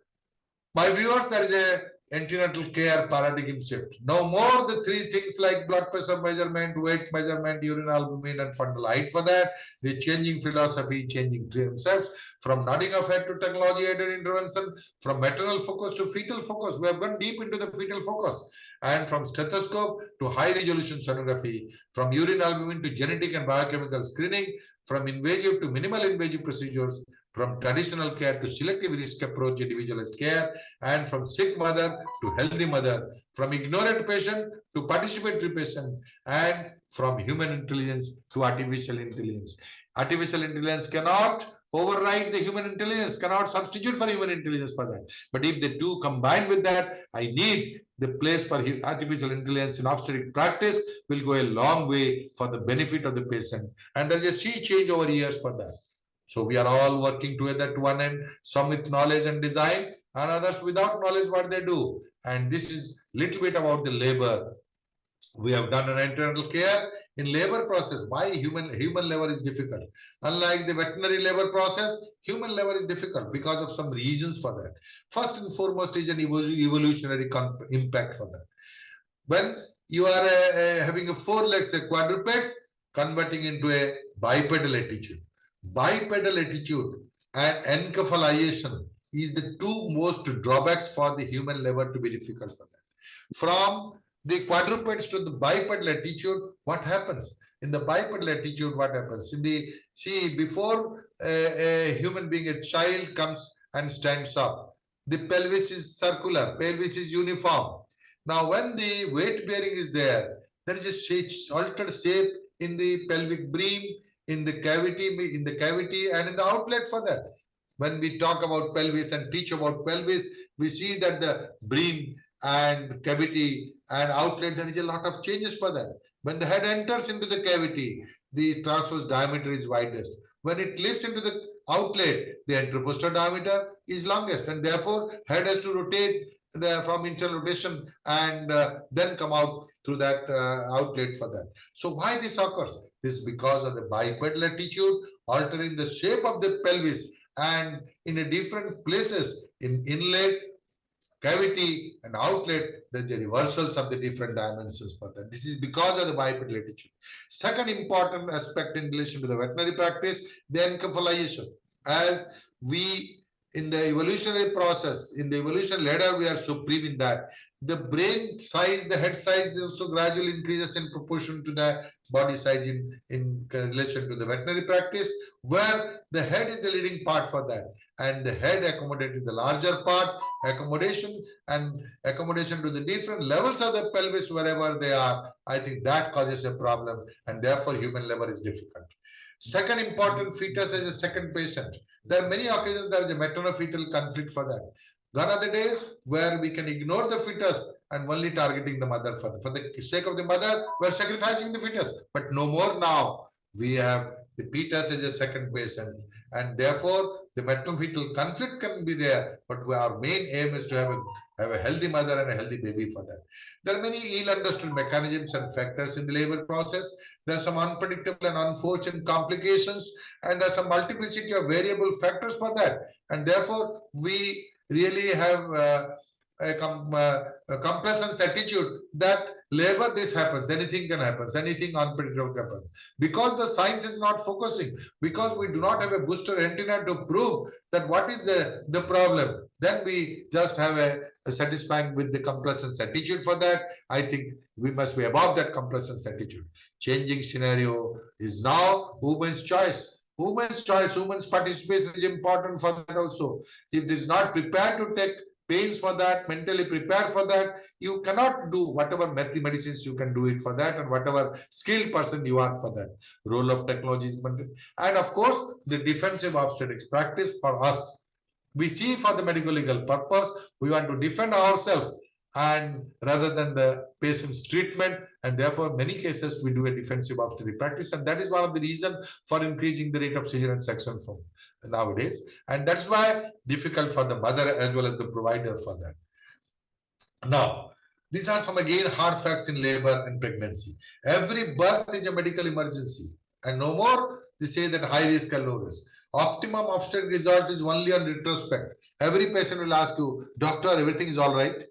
my viewers, there is a antenatal care paradigm shift. No more the three things like blood pressure measurement, weight measurement, urine albumin, and fundal height for that. The changing philosophy, changing concepts from nodding of head to technology-aided intervention, from maternal focus to fetal focus. We have gone deep into the fetal focus, and from stethoscope to high-resolution sonography, from urine albumin to genetic and biochemical screening, from invasive to minimal invasive procedures, from traditional care to selective risk approach individualized care, and from sick mother to healthy mother, from ignorant patient to participatory patient, and from human intelligence to artificial intelligence. Artificial intelligence cannot override the human intelligence, cannot substitute for human intelligence for that. But if the two combine with that, I need the place for artificial intelligence in obstetric practice will go a long way for the benefit of the patient. And there's a sea change over years for that. So we are all working together to one end, some with knowledge and design, and others without knowledge what they do. And this is little bit about the labor. We have done an internal care in labor process. Why human labor is difficult? Unlike the veterinary labor process, human labor is difficult because of some reasons for that. First and foremost is an evolutionary impact for that. When you are having a 4 legs, quadrupeds, converting into a bipedal attitude. Bipedal attitude and encephalization is the two most drawbacks for the human labor to be difficult for that. From the quadrupeds to the bipedal attitude, what happens? In the bipedal attitude, what happens? In the, see, before a human being, a child comes and stands up, the pelvis is circular, pelvis is uniform. Now, when the weight bearing is there is a altered shape in the pelvic beam, in the cavity, and in the outlet for that. When we talk about pelvis and teach about pelvis, we see that the beam and cavity and outlet, there is a lot of changes for that. When the head enters into the cavity, the transverse diameter is widest. When it lifts into the outlet, the anteroposterior diameter is longest, and therefore head has to rotate from internal rotation and then come out through that outlet for that. So why this occurs? This is because of the bipedal attitude altering the shape of the pelvis, and in a different places in inlet, cavity and outlet, there's the reversals of the different dimensions for that. This is because of the bipedal attitude. Second important aspect in relation to the veterinary practice, the encephalization. As we in the evolutionary process, in the evolution ladder, we are supreme in that. The brain size, the head size also gradually increases in proportion to the body size in relation to the veterinary practice, where the head is the leading part for that. And the head accommodating the larger part, accommodation to the different levels of the pelvis wherever they are, I think that causes a problem, and therefore human labor is difficult. Second important fetus as a second patient. There are many occasions there is a maternal-fetal conflict for that. Gone are the days where we can ignore the fetus and only targeting the mother for the sake of the mother, we're sacrificing the fetus. But no more now. We have the fetus as a second patient, and therefore the maternal-fetal conflict can be there. But our main aim is to have a healthy mother and a healthy baby for that. There are many ill-understood mechanisms and factors in the labor process. There are some unpredictable and unfortunate complications, and there's some multiplicity of variable factors for that. And therefore, we really have a complacent attitude that labor, this happens, anything can happen, anything unpredictable can happen. Because the science is not focusing, because we do not have a booster antenna to prove that what is the problem, then we just have a satisfying with the complacent attitude for that. I think we must be above that complacent attitude. Changing scenario is now woman's choice. Woman's choice, woman's participation is important for that also. If this is not prepared to take pains for that, mentally prepared for that, you cannot do whatever medicines you can do it for that, and whatever skilled person you are for that. Role of technology is, and of course the defensive obstetrics practice for us. We see for the medical legal purpose, we want to defend ourselves and rather than the patient's treatment, and therefore many cases we do a defensive obstetric practice, and that is one of the reasons for increasing the rate of cesarean section from nowadays, and that's why difficult for the mother as well as the provider for that. Now, these are some again hard facts in labor and pregnancy. Every birth is a medical emergency, and no more they say that high risk and low risk. Optimum obstetric result is only on retrospect. Every patient will ask you, doctor, everything is all right.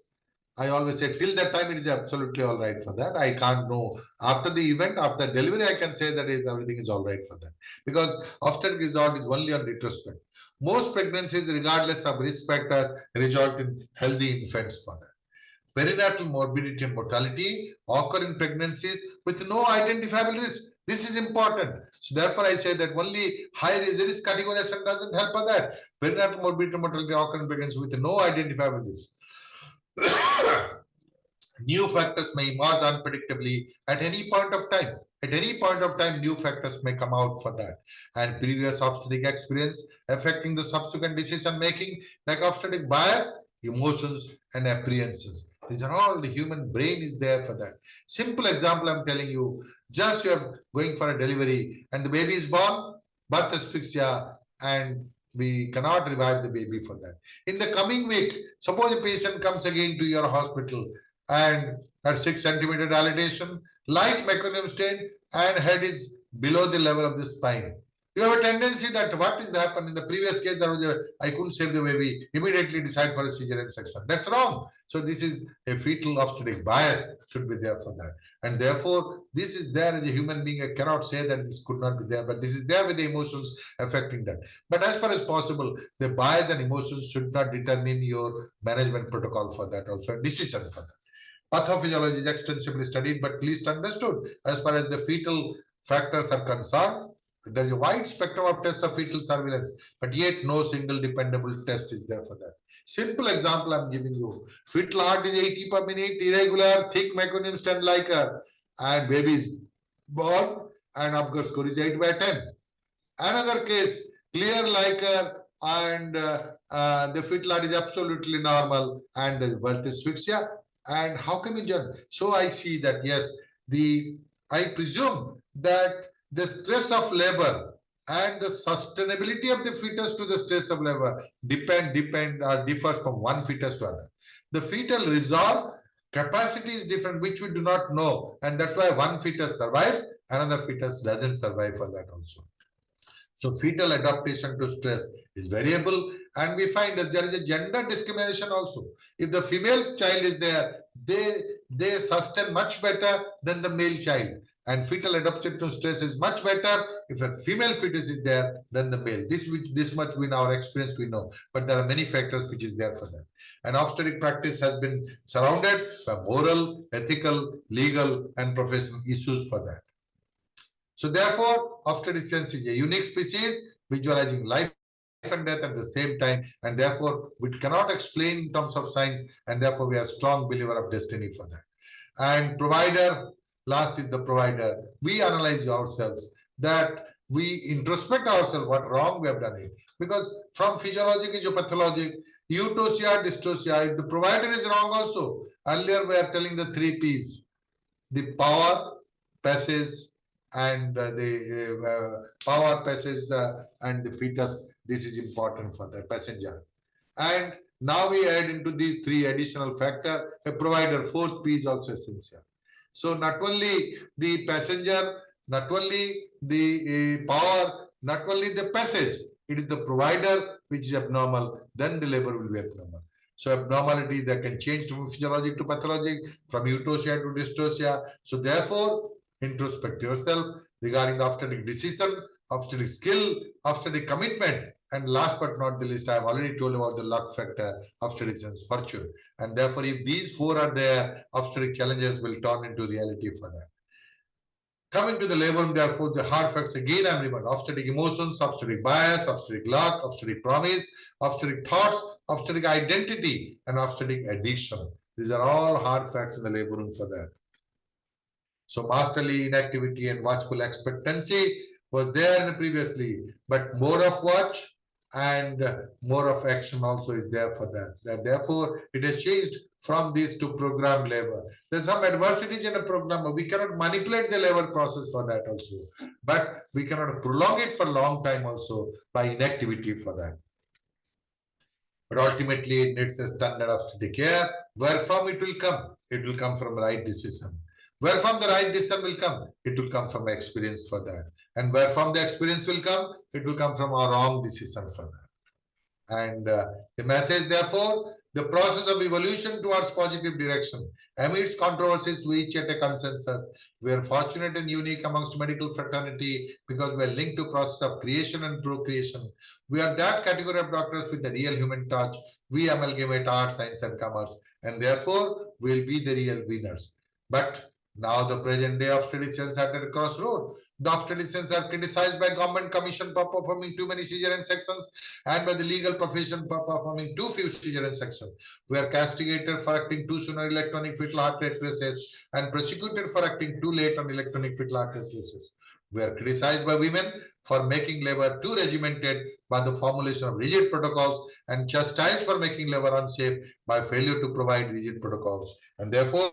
I always say till that time it is absolutely all right for that. I can't know after the event, after delivery, I can say that everything is all right for that, because obstetric result is only on retrospect. Most pregnancies, regardless of risk factors, result in healthy infants for that. Perinatal morbidity and mortality occur in pregnancies with no identifiable risk. This is important. So therefore, I say that only high risk categorization doesn't help for that. Perinatal morbidity and mortality occur in pregnancies with no identifiable risk. New factors may emerge unpredictably at any point of time. At any point of time, new factors may come out for that. And previous obstetric experience affecting the subsequent decision making, like obstetric bias, emotions, and apprehensions. These are all the human brain is there for that. Simple example I'm telling you, just you are going for a delivery and the baby is born, birth asphyxia, and we cannot revive the baby for that. In the coming week, suppose a patient comes again to your hospital and at 6 centimeter dilatation, light meconium stain, and head is below the level of the spine. You have a tendency that what is happened in the previous case, there was I couldn't save the baby, immediately decide for a cesarean section. That's wrong. So this is a fetal obstetric bias should be there for that. And therefore, this is there as a human being. I cannot say that this could not be there, but this is there with the emotions affecting that. But as far as possible, the bias and emotions should not determine your management protocol for that also, and decision for that. Pathophysiology is extensively studied, but least understood as far as the fetal factors are concerned. There is a wide spectrum of tests of fetal surveillance, but yet no single dependable test is there for that. Simple example I'm giving you. Fetal heart is 80 per minute, irregular, thick meconium stent like and baby is born, and Apgar score is 8 by 10. Another case, clear like and the fetal heart is absolutely normal, and the birth asphyxia. And how can we judge? So I see that yes, I presume that the stress of labor and the sustainability of the fetus to the stress of labor differs from one fetus to other. The fetal resolve capacity is different, which we do not know, and that's why one fetus survives, another fetus doesn't survive for that also. So fetal adaptation to stress is variable, and we find that there is a gender discrimination also. If the female child is there, they sustain much better than the male child. And fetal adaptation to stress is much better if a female fetus is there than the male. This much in our experience we know, but there are many factors which is there for that. And obstetric practice has been surrounded by moral, ethical, legal, and professional issues for that. So therefore, obstetricians is a unique species visualizing life and death at the same time, and therefore we cannot explain in terms of science, and therefore we are strong believer of destiny for that. And provider, last is the provider. We analyze ourselves, that we introspect ourselves what wrong we have done it. Because from physiologic to pathologic, eutosia, dystocia, if the provider is wrong also. Earlier we are telling the 3 P's, the power, passage, and the power, passage, and the fetus. This is important for the passenger. And now we add into these 3 additional factors, a provider, 4th P is also essential. So not only the passenger, not only the power, not only the passage, it is the provider which is abnormal, then the labor will be abnormal. So abnormality that can change from physiologic to pathologic, from eutosia to dystocia. So therefore, introspect yourself regarding the obstetric decision, obstetric skill, obstetric commitment, and last but not the least, I have already told about the luck factor, obstetrician's fortune. And therefore, if these 4 are there, obstetric challenges will turn into reality for that. Coming to the labor room, therefore, the hard facts again I'm reminded: obstetric emotions, obstetric bias, obstetric luck, obstetric promise, obstetric thoughts, obstetric identity, and obstetric addiction. These are all hard facts in the labor room for that. So masterly inactivity and watchful expectancy was there previously, but more of watch and more of action also is there for that. Therefore, it has changed from this to programmed labor. There's some adversities in a program. We cannot manipulate the labor process for that also, but we cannot prolong it for a long time also by inactivity for that. But ultimately, it needs a standard of care. Where from it will come? It will come from right decision. Where from the right decision will come? It will come from experience for that. And where from the experience will come? It will come from our wrong decision for that. And the message, therefore, the process of evolution towards positive direction. Amidst controversies, we reach at a consensus. We are fortunate and unique amongst medical fraternity because we are linked to process of creation and procreation. We are that category of doctors with the real human touch. We amalgamate art, science, and commerce, and therefore we will be the real winners. But now the present day obstetricians are at a crossroad. The obstetricians are criticized by government commission for performing too many cesarean sections and by the legal profession for performing too few cesarean sections. We are castigated for acting too soon on electronic fetal heart rate traces and prosecuted for acting too late on electronic fetal heart rate traces. We are criticized by women for making labor too regimented by the formulation of rigid protocols and chastised for making labor unsafe by failure to provide rigid protocols. And therefore,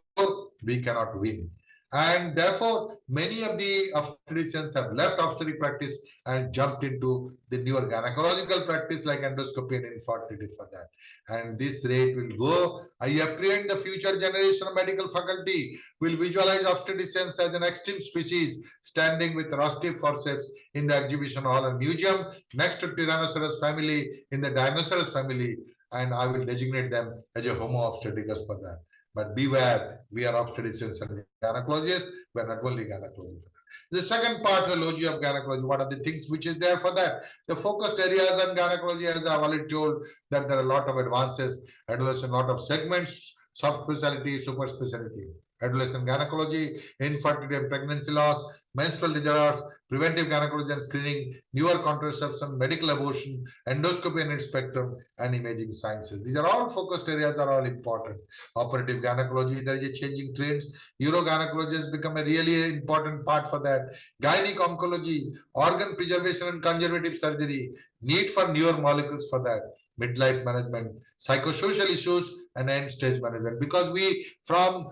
we cannot win. And therefore, many of the obstetricians have left obstetric practice and jumped into the newer gynecological practice like endoscopy and infertility for that. And this rate will go. I apprehend the future generation of medical faculty will visualize obstetricians as an extinct species standing with rusty forceps in the exhibition hall and museum next to Tyrannosaurus family in the Dinosaurus family, and I will designate them as a Homo obstetricus for that. But beware, we are obstetricians and gynecologists, we are not only gynecologists. The second part, the logy of gynecology, what are the things which is there for that? The focused areas on gynecology, as I've already told, that there are a lot of advances, adolescent, lot of segments, subspecialty, super specialty. Adolescent gynecology, infertility and pregnancy loss, menstrual disorders, preventive gynecology and screening, newer contraception, medical abortion, endoscopy and its spectrum, and imaging sciences. These are all focused areas, are all important. Operative gynecology, there is a changing trends. Urogynecology has become a really important part for that. Gynec oncology, organ preservation and conservative surgery, need for newer molecules for that. Midlife management, psychosocial issues, and end stage management. Because we from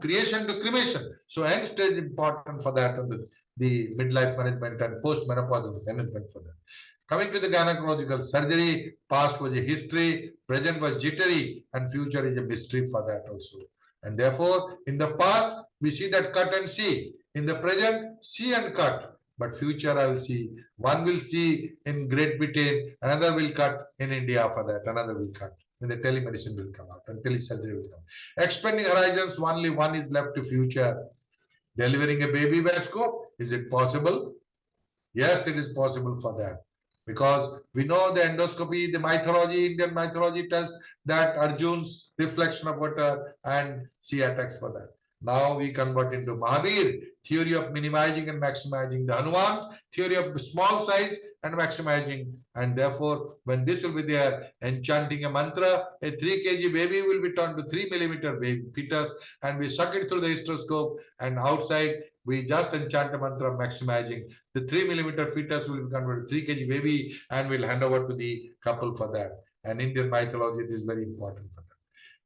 creation to cremation. So end stage important for that, and the midlife management and post-menopausal management for that. Coming to the gynecological surgery, past was a history, present was jittery, and future is a mystery for that also. And therefore, in the past, we see that cut and see. In the present, see and cut. But future, I will see. One will see in Great Britain, another will cut in India for that, another will cut. And the telemedicine will come out and telesurgery will come. Expanding horizons, only one is left to future. Delivering a baby by scope, is it possible? Yes, it is possible for that. Because we know the endoscopy, the mythology, Indian mythology tells that Arjun's reflection of water and sea attacks for that. Now we convert into Mahavir, theory of minimizing and maximizing, the Hanuman, theory of small size and maximizing. And therefore, when this will be there, enchanting a mantra, a 3 kg baby will be turned to 3 millimeter fetus, and we suck it through the hysteroscope, and outside we just enchant a mantra maximizing. The 3 millimeter fetus will be converted to 3 kg baby, and we'll hand over to the couple for that. And Indian mythology, this is very important for that.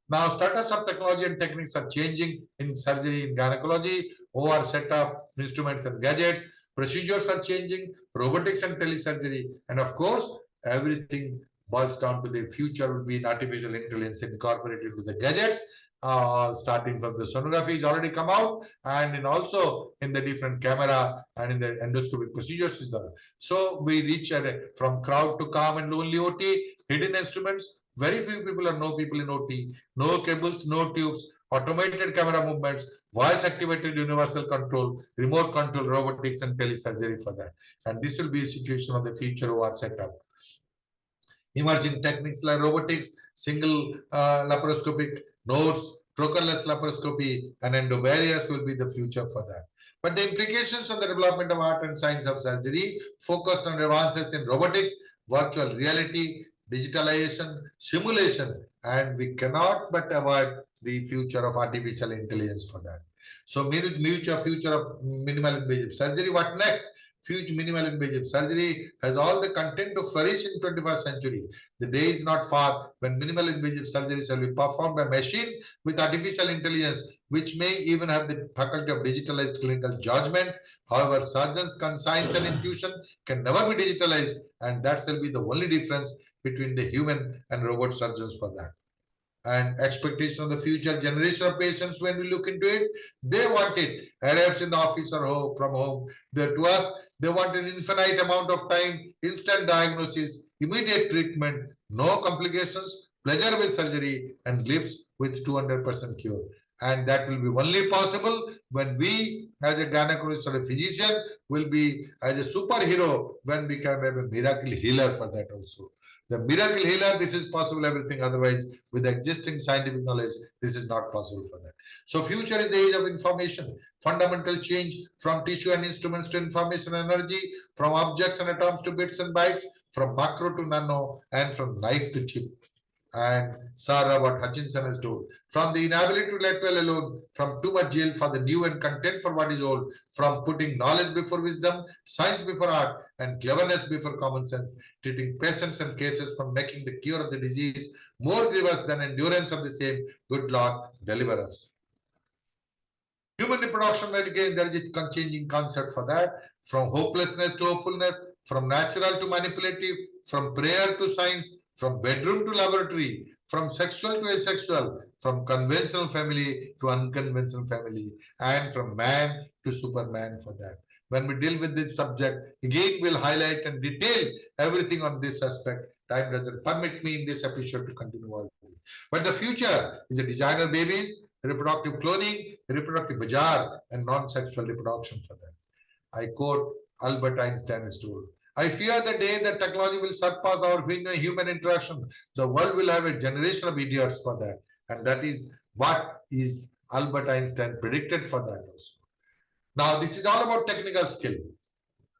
Now, status of technology and techniques are changing in surgery, in gynecology, OR setup, instruments and gadgets, procedures are changing, robotics and telesurgery, and of course, everything boils down to the future will be in artificial intelligence incorporated into the gadgets, starting from the sonography is already come out, and in also in the different camera and in the endoscopic procedures is done. So we reach from crowd to calm and lonely OT, hidden instruments. Very few people or no people in OT, no cables, no tubes, automated camera movements, voice activated universal control, remote control, robotics and telesurgery for that. And this will be a situation of the future OR setup. Emerging techniques like robotics, single laparoscopic nodes, trochanless laparoscopy, and endobarriers will be the future for that. But the implications on the development of art and science of surgery focused on advances in robotics, virtual reality, digitalization, simulation, and we cannot but avoid the future of artificial intelligence for that. So, future of minimal invasive surgery. What next? Future minimal invasive surgery has all the content to flourish in 21st century. The day is not far when minimal invasive surgery shall be performed by machine with artificial intelligence, which may even have the faculty of digitalized clinical judgment. However, surgeons' conscience and intuition can never be digitalized, and that shall be the only difference between the human and robot surgeons for that. And expectation of the future generation of patients, when we look into it, they want it arrives in the office or home, from home. To us, they want an infinite amount of time, instant diagnosis, immediate treatment, no complications, pleasure with surgery, and lives with 200% cure. And that will be only possible when we, as a gynecologist or a physician, will be as a superhero when we can have a miracle healer for that also. The miracle healer, this is possible, everything otherwise with existing scientific knowledge, this is not possible for that. So future is the age of information, fundamental change from tissue and instruments to information energy, from objects and atoms to bits and bytes, from macro to nano, and from knife to chip. And Sir Robert Hutchinson has told, from the inability to let well alone, from too much zeal for the new and content for what is old, from putting knowledge before wisdom, science before art, and cleverness before common sense, treating patients and cases, from making the cure of the disease more grievous than endurance of the same. Good Lord, deliver us. Human Human reproduction, again, there is a changing concept for that. From hopelessness to hopefulness, from natural to manipulative, from prayer to science, from bedroom to laboratory, from sexual to asexual, from conventional family to unconventional family, and from man to superman for that. When we deal with this subject, again we'll highlight and detail everything on this aspect. Time doesn't permit me in this episode to continue all this. But the future is a designer babies, reproductive cloning, reproductive bazaar, and non-sexual reproduction for that. I quote Albert Einstein's told, I fear the day that technology will surpass our human interaction. The world will have a generation of idiots for that. And that is what is Albert Einstein predicted for that also. Now, this is all about technical skill.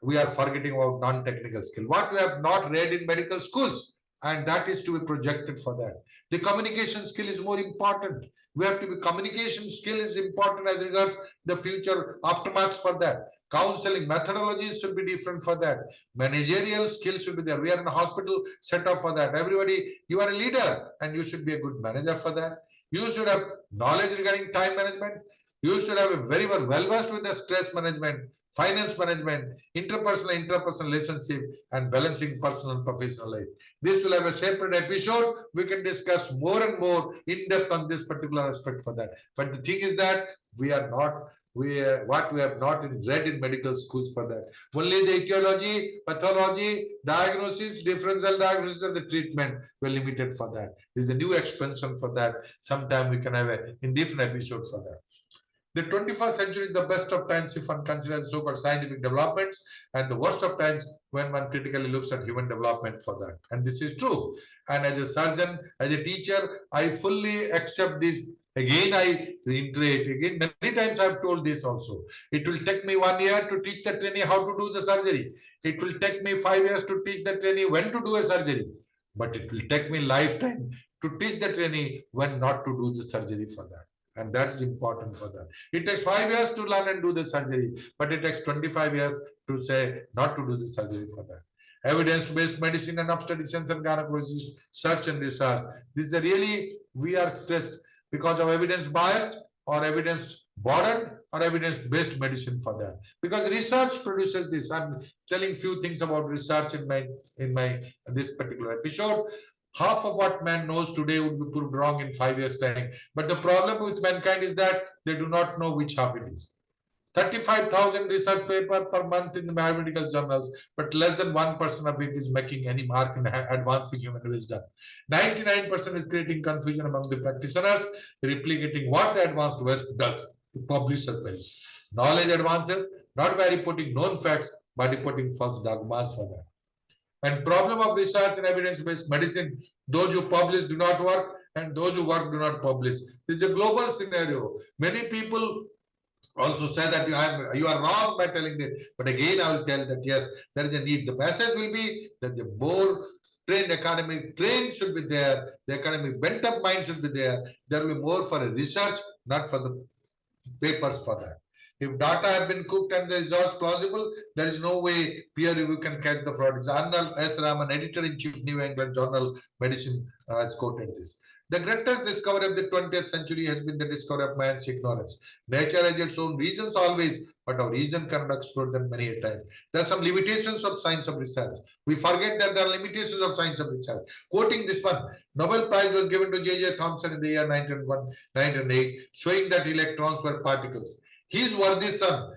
We are forgetting about non-technical skill. What we have not read in medical schools, and that is to be projected for that. The communication skill is more important. We have to be, communication skill is important as regards the future aftermath for that. Counseling methodologies should be different for that. Managerial skills should be there. We are in a hospital set up for that. Everybody, you are a leader and you should be a good manager for that. You should have knowledge regarding time management. You should have a very well versed with the stress management, finance management, interpersonal relationship, and balancing personal and professional life. This will have a separate episode. We can discuss more and more in depth on this particular aspect for that. But the thing is that what we have not read in medical schools for that. Only the etiology, pathology, diagnosis, differential diagnosis, and the treatment were limited for that. This is the new expansion for that. Sometime we can have a indifferent episode for that. The 21st century is the best of times if one considers so-called scientific developments, and the worst of times when one critically looks at human development for that. And this is true. And as a surgeon, as a teacher, I fully accept this. Again, I reiterate, again, many times I have told this also. It will take me 1 year to teach the trainee how to do the surgery. It will take me 5 years to teach the trainee when to do a surgery. But it will take me lifetime to teach the trainee when not to do the surgery for that. And that is important for that. It takes 5 years to learn and do the surgery, but it takes 25 years to say not to do the surgery for that. Evidence-based medicine and obstetricians and gynecology, search and research. This is a really, we are stressed because of evidence biased or evidence bordered or evidence-based medicine for that. Because research produces this. I'm telling few things about research in this particular episode. Half of what man knows today would be proved wrong in 5 years' time. But the problem with mankind is that they do not know which half it is. 35,000 research papers per month in the medical journals, but less than 1% of it is making any mark in advancing human wisdom. 99% is creating confusion among the practitioners, replicating what the advanced West does to publish surveys. Knowledge advances not by reporting known facts, but reporting false dogmas for that. And problem of research and evidence-based medicine, those who publish do not work and those who work do not publish. It's a global scenario. Many people also say that you are wrong by telling this. But again, I will tell that yes, there is a need. The message will be that the more trained academic trained should be there. The academic bent up mind should be there. There will be more for a research, not for the papers for that. If data have been cooked and the results plausible, there is no way peer review can catch the fraud. Arnold S. Raman, editor-in-chief, New England Journal Medicine, has quoted this. The greatest discovery of the 20th century has been the discovery of man's ignorance. Nature has its own reasons always, but our reason cannot explore them many a time. There are some limitations of science of research. We forget that there are limitations of science of research. Quoting this one, Nobel Prize was given to J.J. Thomson in the year 1908, showing that electrons were particles. His worthy son,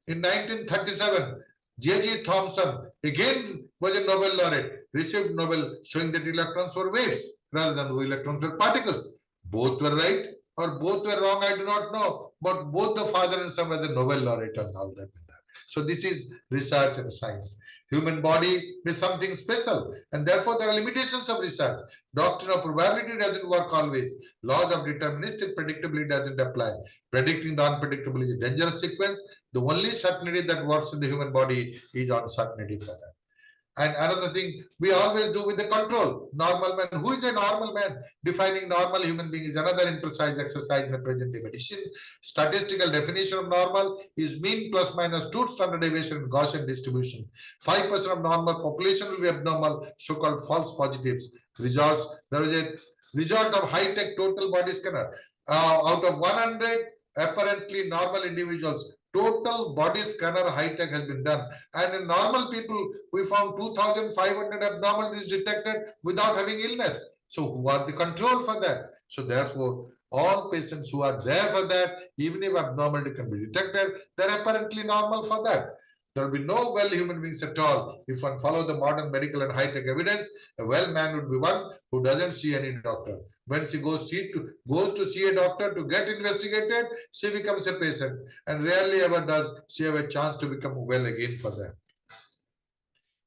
in 1937, J.J. Thomson, again was a Nobel laureate, received Nobel showing that electrons were waves rather than electrons were particles. Both were right or both were wrong, I do not know. But both the father and son were the Nobel laureate and all that. So this is research and science. Human body is something special, and therefore there are limitations of research. Doctrine of probability doesn't work always. Laws of deterministic predictability doesn't apply. Predicting the unpredictable is a dangerous sequence. The only certainty that works in the human body is uncertainty for that. And another thing we always do with the control, normal man. Who is a normal man? Defining normal human being is another imprecise exercise in the present day medicine. Statistical definition of normal is mean plus minus 2 standard deviation in Gaussian distribution. 5% of normal population will be abnormal, so-called false positives. Results, there is a result of high-tech total body scanner. Out of 100 apparently normal individuals. Total body scanner high-tech has been done. And in normal people, we found 2,500 abnormalities detected without having illness. So who are the control for that? So therefore, all patients who are there for that, even if abnormality can be detected, they're apparently normal for that. There will be no well human beings at all. If one follow the modern medical and high-tech evidence, a well man would be one who doesn't see any doctor. When she goes to see a doctor to get investigated, she becomes a patient, and rarely ever does she have a chance to become well again for that.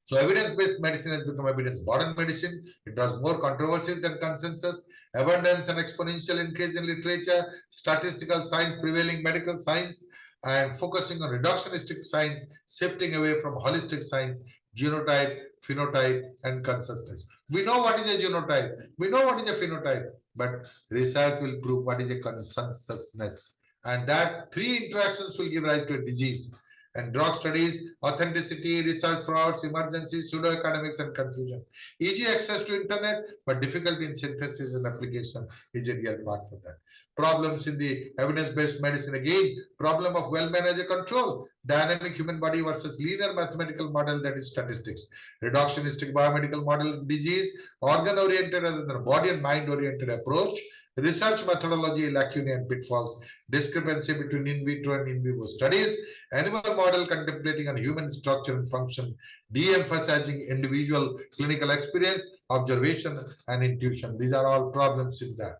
So evidence-based medicine has become evidence-modern medicine. It draws more controversies than consensus. Abundance and exponential increase in literature, statistical science prevailing medical science, and focusing on reductionistic science, shifting away from holistic science, genotype, phenotype, and consciousness. We know what is a genotype. We know what is a phenotype, but research will prove what is a consensusness. And that three interactions will give rise to a disease. And drug studies, authenticity, research frauds, emergencies, pseudo-academics, and confusion. Easy access to internet, but difficulty in synthesis and application is a real part for that. Problems in the evidence-based medicine again, problem of well-managed control, dynamic human body versus linear mathematical model, that is statistics, reductionistic biomedical model disease, organ-oriented rather than body and mind-oriented approach, research methodology, lacunae and pitfalls, discrepancy between in vitro and in vivo studies, animal model contemplating on human structure and function, de-emphasizing individual clinical experience, observation and intuition. These are all problems in that.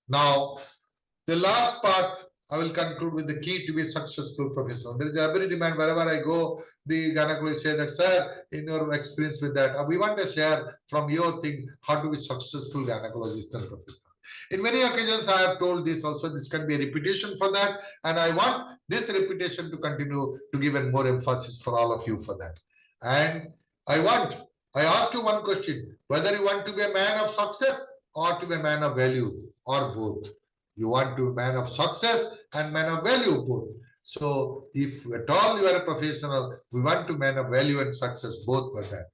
Now, the last part, I will conclude with the key to be successful professional. There is every demand wherever I go, the gynecologists say that, sir, in your experience with that, we want to share from your thing how to be successful gynecologist and professor. In many occasions, I have told this also, this can be a repetition for that, and I want this repetition to continue to give a more emphasis for all of you for that. And I ask you one question, whether you want to be a man of success or to be a man of value or both. You want to be a man of success and man of value both. So if at all you are a professional, we want to man of value and success both for that.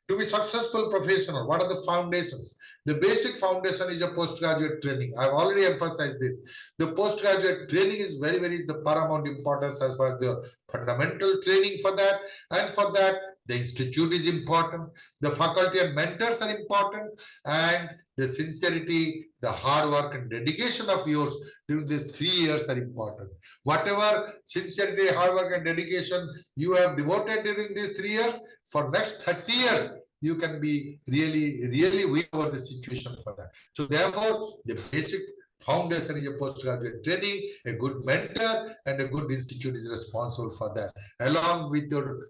To be successful professional, what are the foundations? The basic foundation is a postgraduate training. I've already emphasized this. The postgraduate training is very, very the paramount importance as far as the fundamental training for that. And for that, the institute is important. The faculty and mentors are important. And the sincerity, the hard work and dedication of yours during these 3 years are important. Whatever sincerity, hard work and dedication you have devoted during these 3 years, for next 30 years, you can be really win over the situation for that. So therefore, the basic foundation is a postgraduate training, a good mentor and a good institute is responsible for that, along with your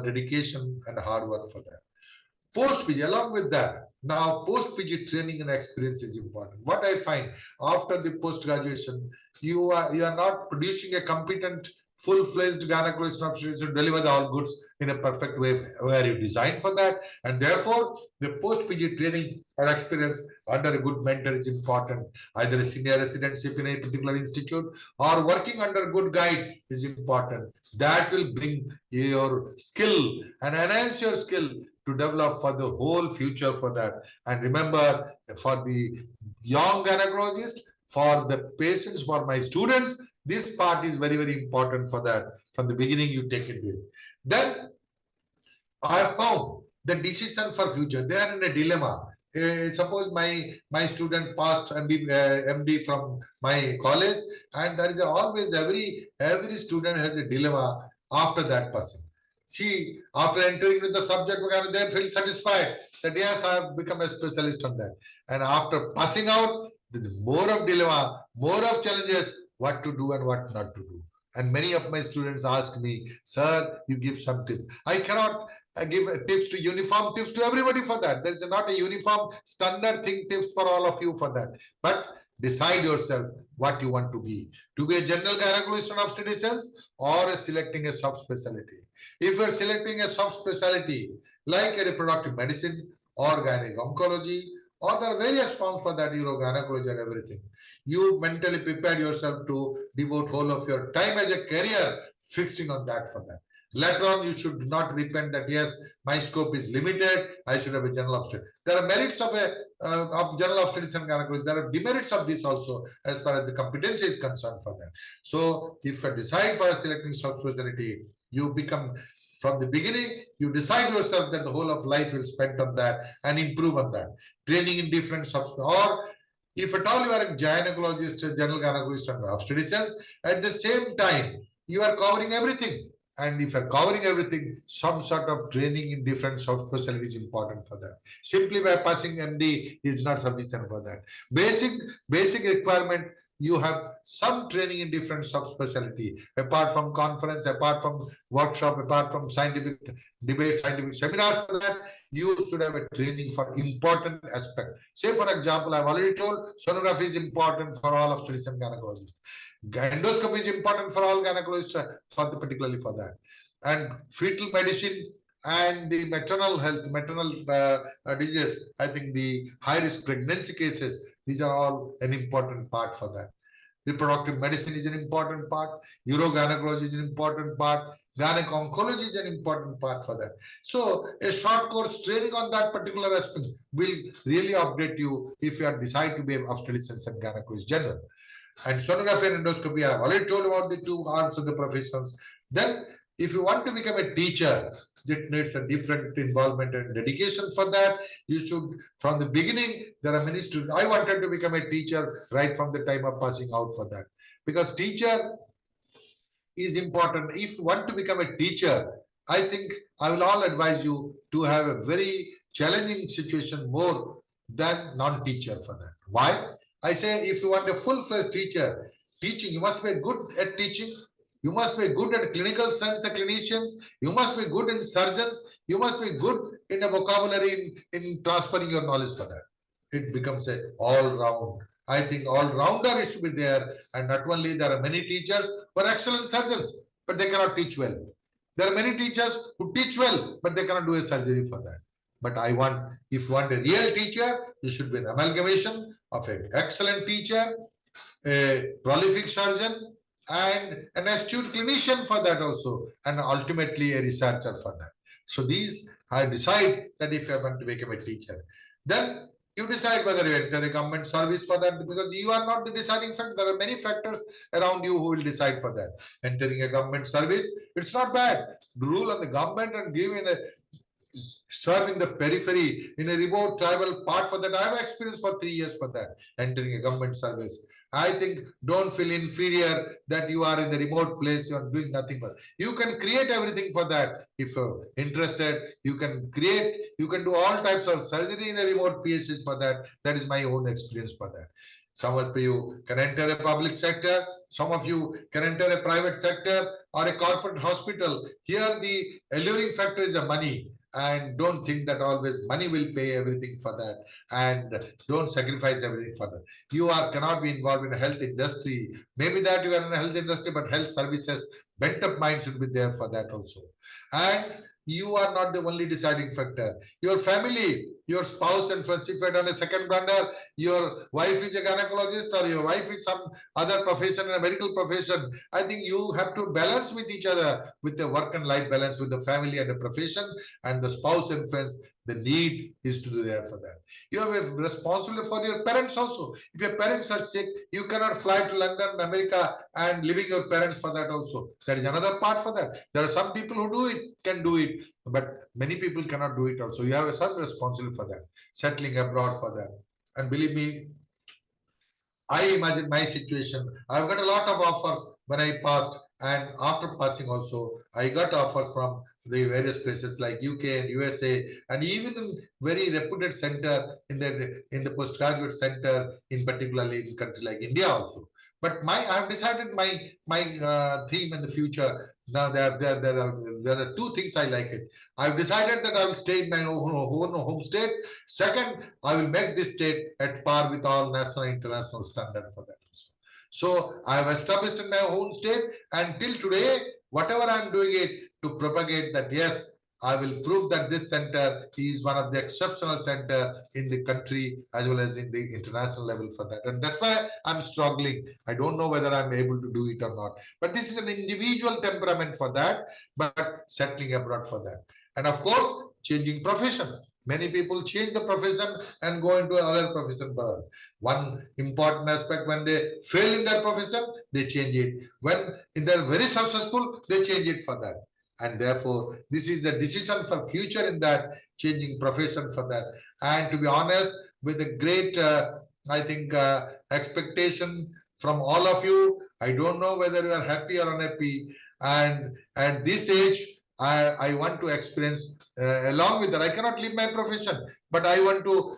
dedication and hard work for that. Post-PG, along with that, now post-PG training and experience is important. What I find after the post-graduation, you are not producing a competent, full-fledged gynecologist to deliver the all goods in a perfect way where you design for that. And therefore, the post-PG training or experience under a good mentor is important. Either a senior residentship in a particular institute or working under a good guide is important. That will bring your skill and enhance your skill to develop for the whole future for that. And remember, for the young gynecologist, for the patients, for my students, this part is very, very important for that. From the beginning, you take it. Then I found the decision for future. They are in a dilemma. Suppose my student passed MD from my college, and there is always every student has a dilemma after that passing. See, after entering into the subject, they feel satisfied that yes, I have become a specialist on that. And after passing out, there is more of dilemma, more of challenges, what to do and what not to do. And many of my students ask me, sir, you give some tips. I cannot give tips to uniform tips to everybody for that. There is not a uniform standard thing tips for all of you for that. But decide yourself what you want to be. To be a general gynecologist and obstetricians or selecting a subspecialty. If you are selecting a subspecialty like a reproductive medicine or gynaecology, or there are various forms for that, urogynecology and everything. You mentally prepare yourself to devote whole of your time as a career fixing on that for that. Later on, you should not repent that yes, my scope is limited, I should have a general obstetric. There are merits of a of general obstetrics and gynecology. There are demerits of this also as far as the competency is concerned for that. So if you decide for a selecting subspecialty, you become from the beginning, you decide yourself that the whole of life will spend on that and improve on that. Training in different or if at all you are a gynecologist, a general gynecologist and obstetricians, at the same time, you are covering everything. And if you are covering everything, some sort of training in different subspecialties is important for that. Simply by passing MD is not sufficient for that. Basic requirement, you have some training in different subspecialty, apart from conference, apart from workshop, apart from scientific debate, scientific seminars for that, you should have a training for important aspect. Say for example, I've already told sonography is important for all obstetricians and gynecologists. Endoscopy is important for all gynecologists, particularly for that. And fetal medicine and the maternal health, maternal disease, I think the high risk pregnancy cases, these are all an important part for that. Reproductive medicine is an important part, urogynecology is an important part, gyneco-oncology is an important part for that. So a short course training on that particular aspect will really update you if you are decide to be an obstetrician and gynecologist general. And sonography and endoscopy, I have already told about the two arms of the professions. Then if you want to become a teacher, it needs a different involvement and dedication for that. You should, from the beginning, there are many students. I wanted to become a teacher right from the time of passing out for that. Because teacher is important. If you want to become a teacher, I think I will all advise you to have a very challenging situation more than non-teacher for that. Why? I say if you want a full-fledged teacher, teaching, you must be good at teaching. You must be good at clinical sense, the clinicians. You must be good in surgeons. You must be good in a vocabulary in transferring your knowledge for that. It becomes a all-round. I think all-rounder it should be there. And not only there are many teachers who are excellent surgeons, but they cannot teach well. There are many teachers who teach well, but they cannot do a surgery for that. But I want, if you want a real teacher, you should be an amalgamation of an excellent teacher, a prolific surgeon, and an astute clinician for that also, and ultimately a researcher for that. So these, I decide that if I want to become a teacher, then you decide whether you enter a government service for that, because you are not the deciding factor. There are many factors around you who will decide for that. Entering a government service, it's not bad. Rule on the government and give in a serve in the periphery in a remote tribal part for that. I have experience for 3 years for that, entering a government service. I think don't feel inferior that you are in the remote place, you are doing nothing but you can create everything for that. If you're interested, you can create, you can do all types of surgery in a remote places for that. That is my own experience for that. Some of you can enter a public sector, some of you can enter a private sector or a corporate hospital. Here the alluring factor is the money. And don't think that always money will pay everything for that, and don't sacrifice everything for that. You cannot be involved in a health industry. Maybe that you are in a health industry, but health services, bent up mind should be there for that also. And you are not the only deciding factor. Your family, your spouse and friends, if you have done a second blunder, your wife is a gynecologist or your wife is some other profession, a medical profession. I think you have to balance with each other, with the work and life balance, with the family and the profession and the spouse and friends. The need is to do there for that. You have a responsibility for your parents also. If your parents are sick, you cannot fly to London, America and leaving your parents for that also. That is another part for that. There are some people who do it, can do it, but many people cannot do it also. You have some responsibility for that, settling abroad for that. And believe me, I imagine my situation. I've got a lot of offers when I passed, and after passing also, I got offers from the various places like UK and USA, and even in very reputed center in the postgraduate center, in particularly in country like India also. But I have decided my theme in the future. Now there are two things I like it. I've decided that I will stay in my own home state. Second, I will make this state at par with all national and international standard for that also. So I have established in my own state, and till today, whatever I am doing it to propagate that, yes, I will prove that this center is one of the exceptional center in the country as well as in the international level for that. And that's why I'm struggling. I don't know whether I'm able to do it or not. But this is an individual temperament for that, but settling abroad for that. And of course, changing profession. Many people change the profession and go into another profession. One important aspect, when they fail in their profession, they change it. When they're very successful, they change it for that. And therefore, this is the decision for future in that changing profession for that. And to be honest, with a great, I think, expectation from all of you, I don't know whether you are happy or unhappy. And at this age, I want to experience along with that. I cannot leave my profession, but I want to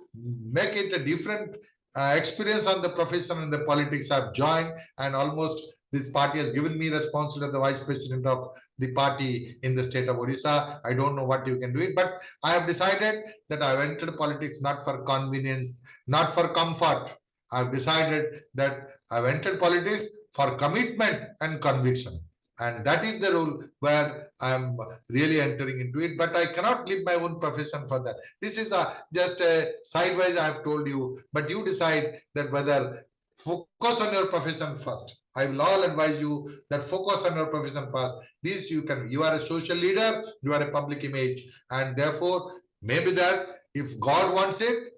make it a different experience on the profession and the politics I've joined. And almost this party has given me responsibility as the vice president of the party in the state of Odisha. I don't know what you can do it, but I have decided that I've entered politics not for convenience, not for comfort. I've decided that I've entered politics for commitment and conviction. And that is the rule where I'm really entering into it, but I cannot leave my own profession for that. This is just a sidewise I have told you, but you decide that whether focus on your profession first. I will all advise you that focus on your profession first. This you are a social leader, you are a public image, and therefore maybe that if God wants it,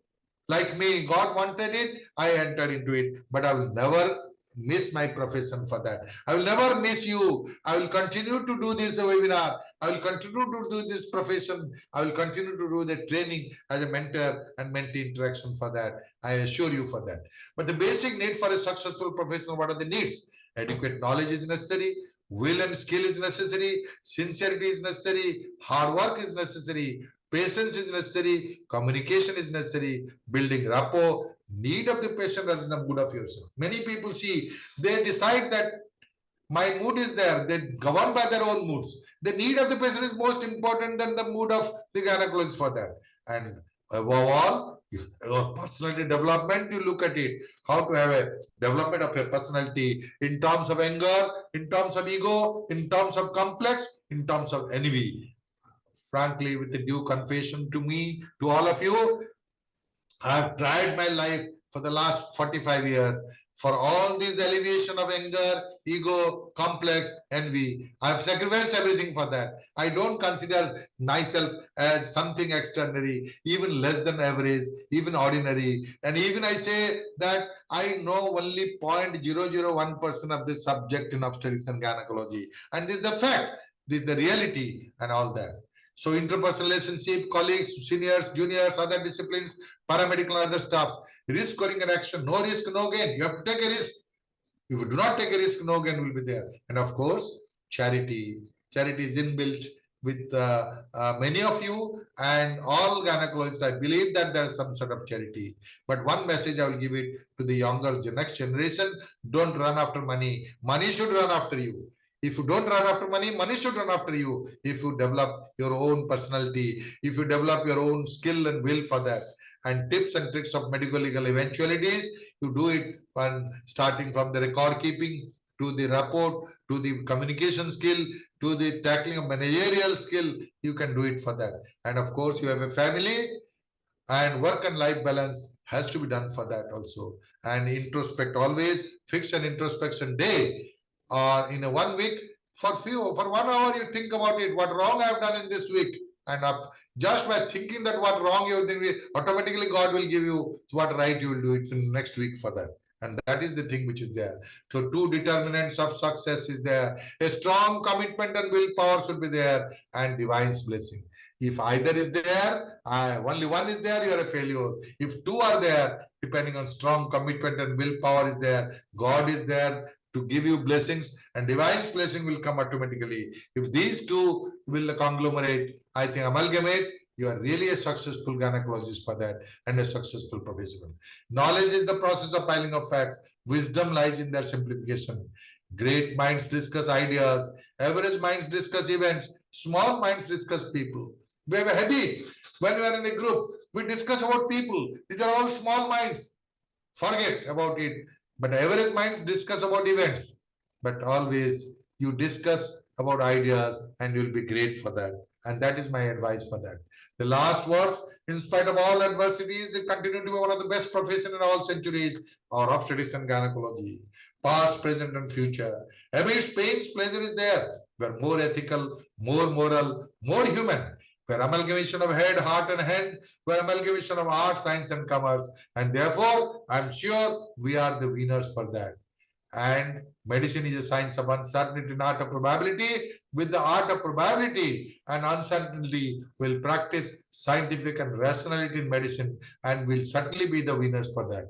like me, God wanted it, I entered into it, but I will never miss my profession for that. I will never miss you. I will continue to do this webinar. I will continue to do this profession. I will continue to do the training as a mentor and mentee interaction for that. I assure you for that. But the basic need for a successful profession, what are the needs? Adequate knowledge is necessary. Will and skill is necessary. Sincerity is necessary. Hard work is necessary. Patience is necessary. Communication is necessary. Building rapport. Need of the patient rather than mood of yourself. Many people see, they decide that my mood is there. They govern by their own moods. The need of the patient is most important than the mood of the gynecologist for that. And above all, your personality development, you look at it. How to have a development of your personality in terms of anger, in terms of ego, in terms of complex, in terms of envy. Frankly, with the due confession to me, to all of you, I've tried my life for the last 45 years for all this elevation of anger, ego, complex, envy. I've sacrificed everything for that. I don't consider myself as something extraordinary, even less than average, even ordinary. And even I say that I know only 0.001% of this subject in obstetrics and gynecology. And this is the fact, this is the reality and all that. So interpersonal relationship, colleagues, seniors, juniors, other disciplines, paramedical and other staff, risk-oriented action, no risk, no gain. You have to take a risk. If you do not take a risk, no gain will be there. And of course, charity. Charity is inbuilt with many of you and all gynecologists. I believe that there is some sort of charity. But one message I will give it to the younger, the next generation, don't run after money. Money should run after you. If you don't run after money, money should run after you. If you develop your own personality, if you develop your own skill and will for that, and tips and tricks of medical legal eventualities, you do it starting from the record keeping to the rapport, to the communication skill, to the tackling of managerial skill, you can do it for that. And of course, you have a family and work and life balance has to be done for that also. And introspect always, fix an introspection day. Or in a 1 week, for 1 hour, you think about it, what wrong I have done in this week. And just by thinking that what wrong you think, automatically God will give you what right you will do it in next week for that. And that is the thing which is there. So 2 determinants of success is there. A strong commitment and willpower should be there, and divine's blessing. If either is there, only one is there, you are a failure. If 2 are there, depending on strong commitment and willpower is there, God is there to give you blessings, and divine's blessing will come automatically. If these 2 will conglomerate, I think amalgamate, you are really a successful gynecologist for that and a successful professional. Knowledge is the process of piling of facts. Wisdom lies in their simplification. Great minds discuss ideas. Average minds discuss events. Small minds discuss people. We have a habit. When we are in a group, we discuss about people. These are all small minds. Forget about it. But average minds discuss about events. But always you discuss about ideas and you'll be great for that. And that is my advice for that. The last words, in spite of all adversities, it continued to be one of the best professions in all centuries, or obstetrics and gynecology. Past, present, and future. Amidst pains, pleasure is there. We are more ethical, more moral, more human. We're amalgamation of head, heart, and head. We're amalgamation of art, science, and commerce. And therefore, I'm sure we are the winners for that. And medicine is a science of uncertainty and art of probability. With the art of probability and uncertainty, we'll practice scientific and rationality in medicine, and we'll certainly be the winners for that.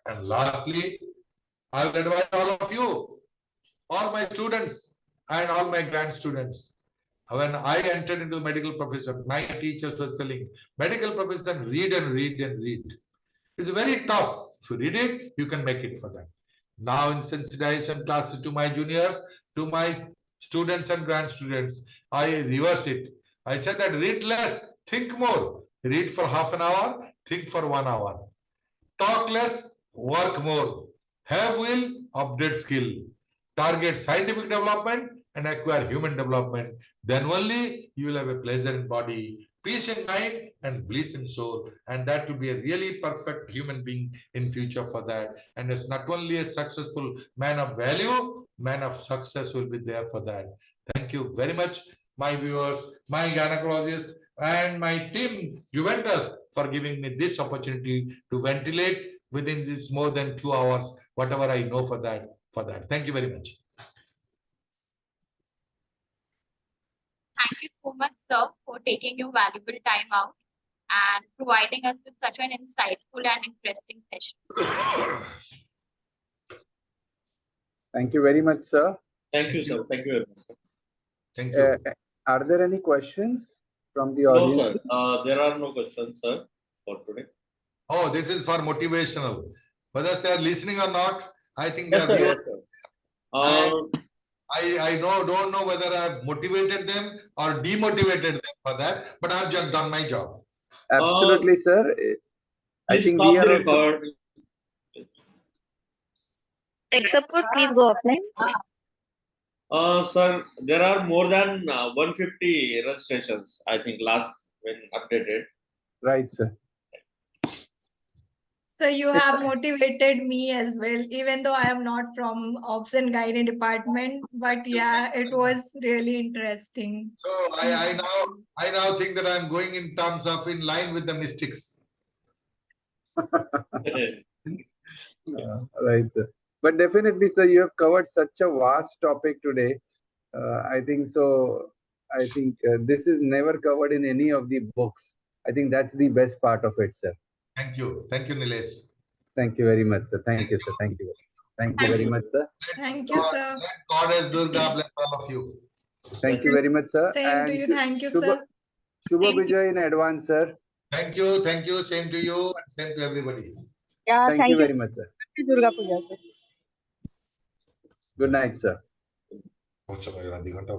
And lastly, I will advise all of you, all my students and all my grand students. When I entered into the medical profession, my teachers were telling, medical profession, read and read and read. It's very tough. If you read it, you can make it for that. Now in sensitization classes to my juniors, to my students and grand students, I reverse it. I said that read less, think more. Read for half an hour, think for 1 hour. Talk less, work more. Have will, update skill. Target scientific development and acquire human development. Then only you will have a pleasure in body, peace in mind, and bliss in soul. And that will be a really perfect human being in future for that. And it's not only a successful man of value, man of success will be there for that. Thank you very much, my viewers, my gynecologists, and my team, Juventus, for giving me this opportunity to ventilate within this more than 2 hours, whatever I know for that. Thank you very much. Thank you so much, sir, for taking your valuable time out and providing us with such an insightful and interesting session. Thank you very much, sir. Thank you, sir. Thank you very much, sir. Thank you. Are there any questions from the No, audience? sir. There are no questions, sir, for today. Oh, this is for motivational. Whether they are listening or not, I think they Yes, are sir. Yes, viewers. sir. I don't know whether I've motivated them or demotivated them for that, but I've just done my job. Absolutely, sir. I Please think stop we the are also. record. Tech support, please go offline. Sir, there are more than 150 registrations, I think, last when updated. Right, sir. So you have motivated me as well, even though I am not from Obs and Gynae department, but yeah, it was really interesting. So I now think that I'm going in terms of in line with the mystics. Right, sir. But definitely, sir, you have covered such a vast topic today. I think so. I think this is never covered in any of the books. I think that's the best part of it, sir. Thank you, Nilesh. Thank you very much, sir. Thank you, sir. Thank you. Thank you very much, sir. Thank you, sir. Let Goddess Durga bless all of you. Thank you very much, sir. Same to you. Thank you, Shubha sir. Shubha Vijay in advance, sir. Thank you, same to you, and same to everybody. Yeah, Thank you very much, sir. Happy Durga Puja, sir. Good night, sir. కొంచెం 2 గంటల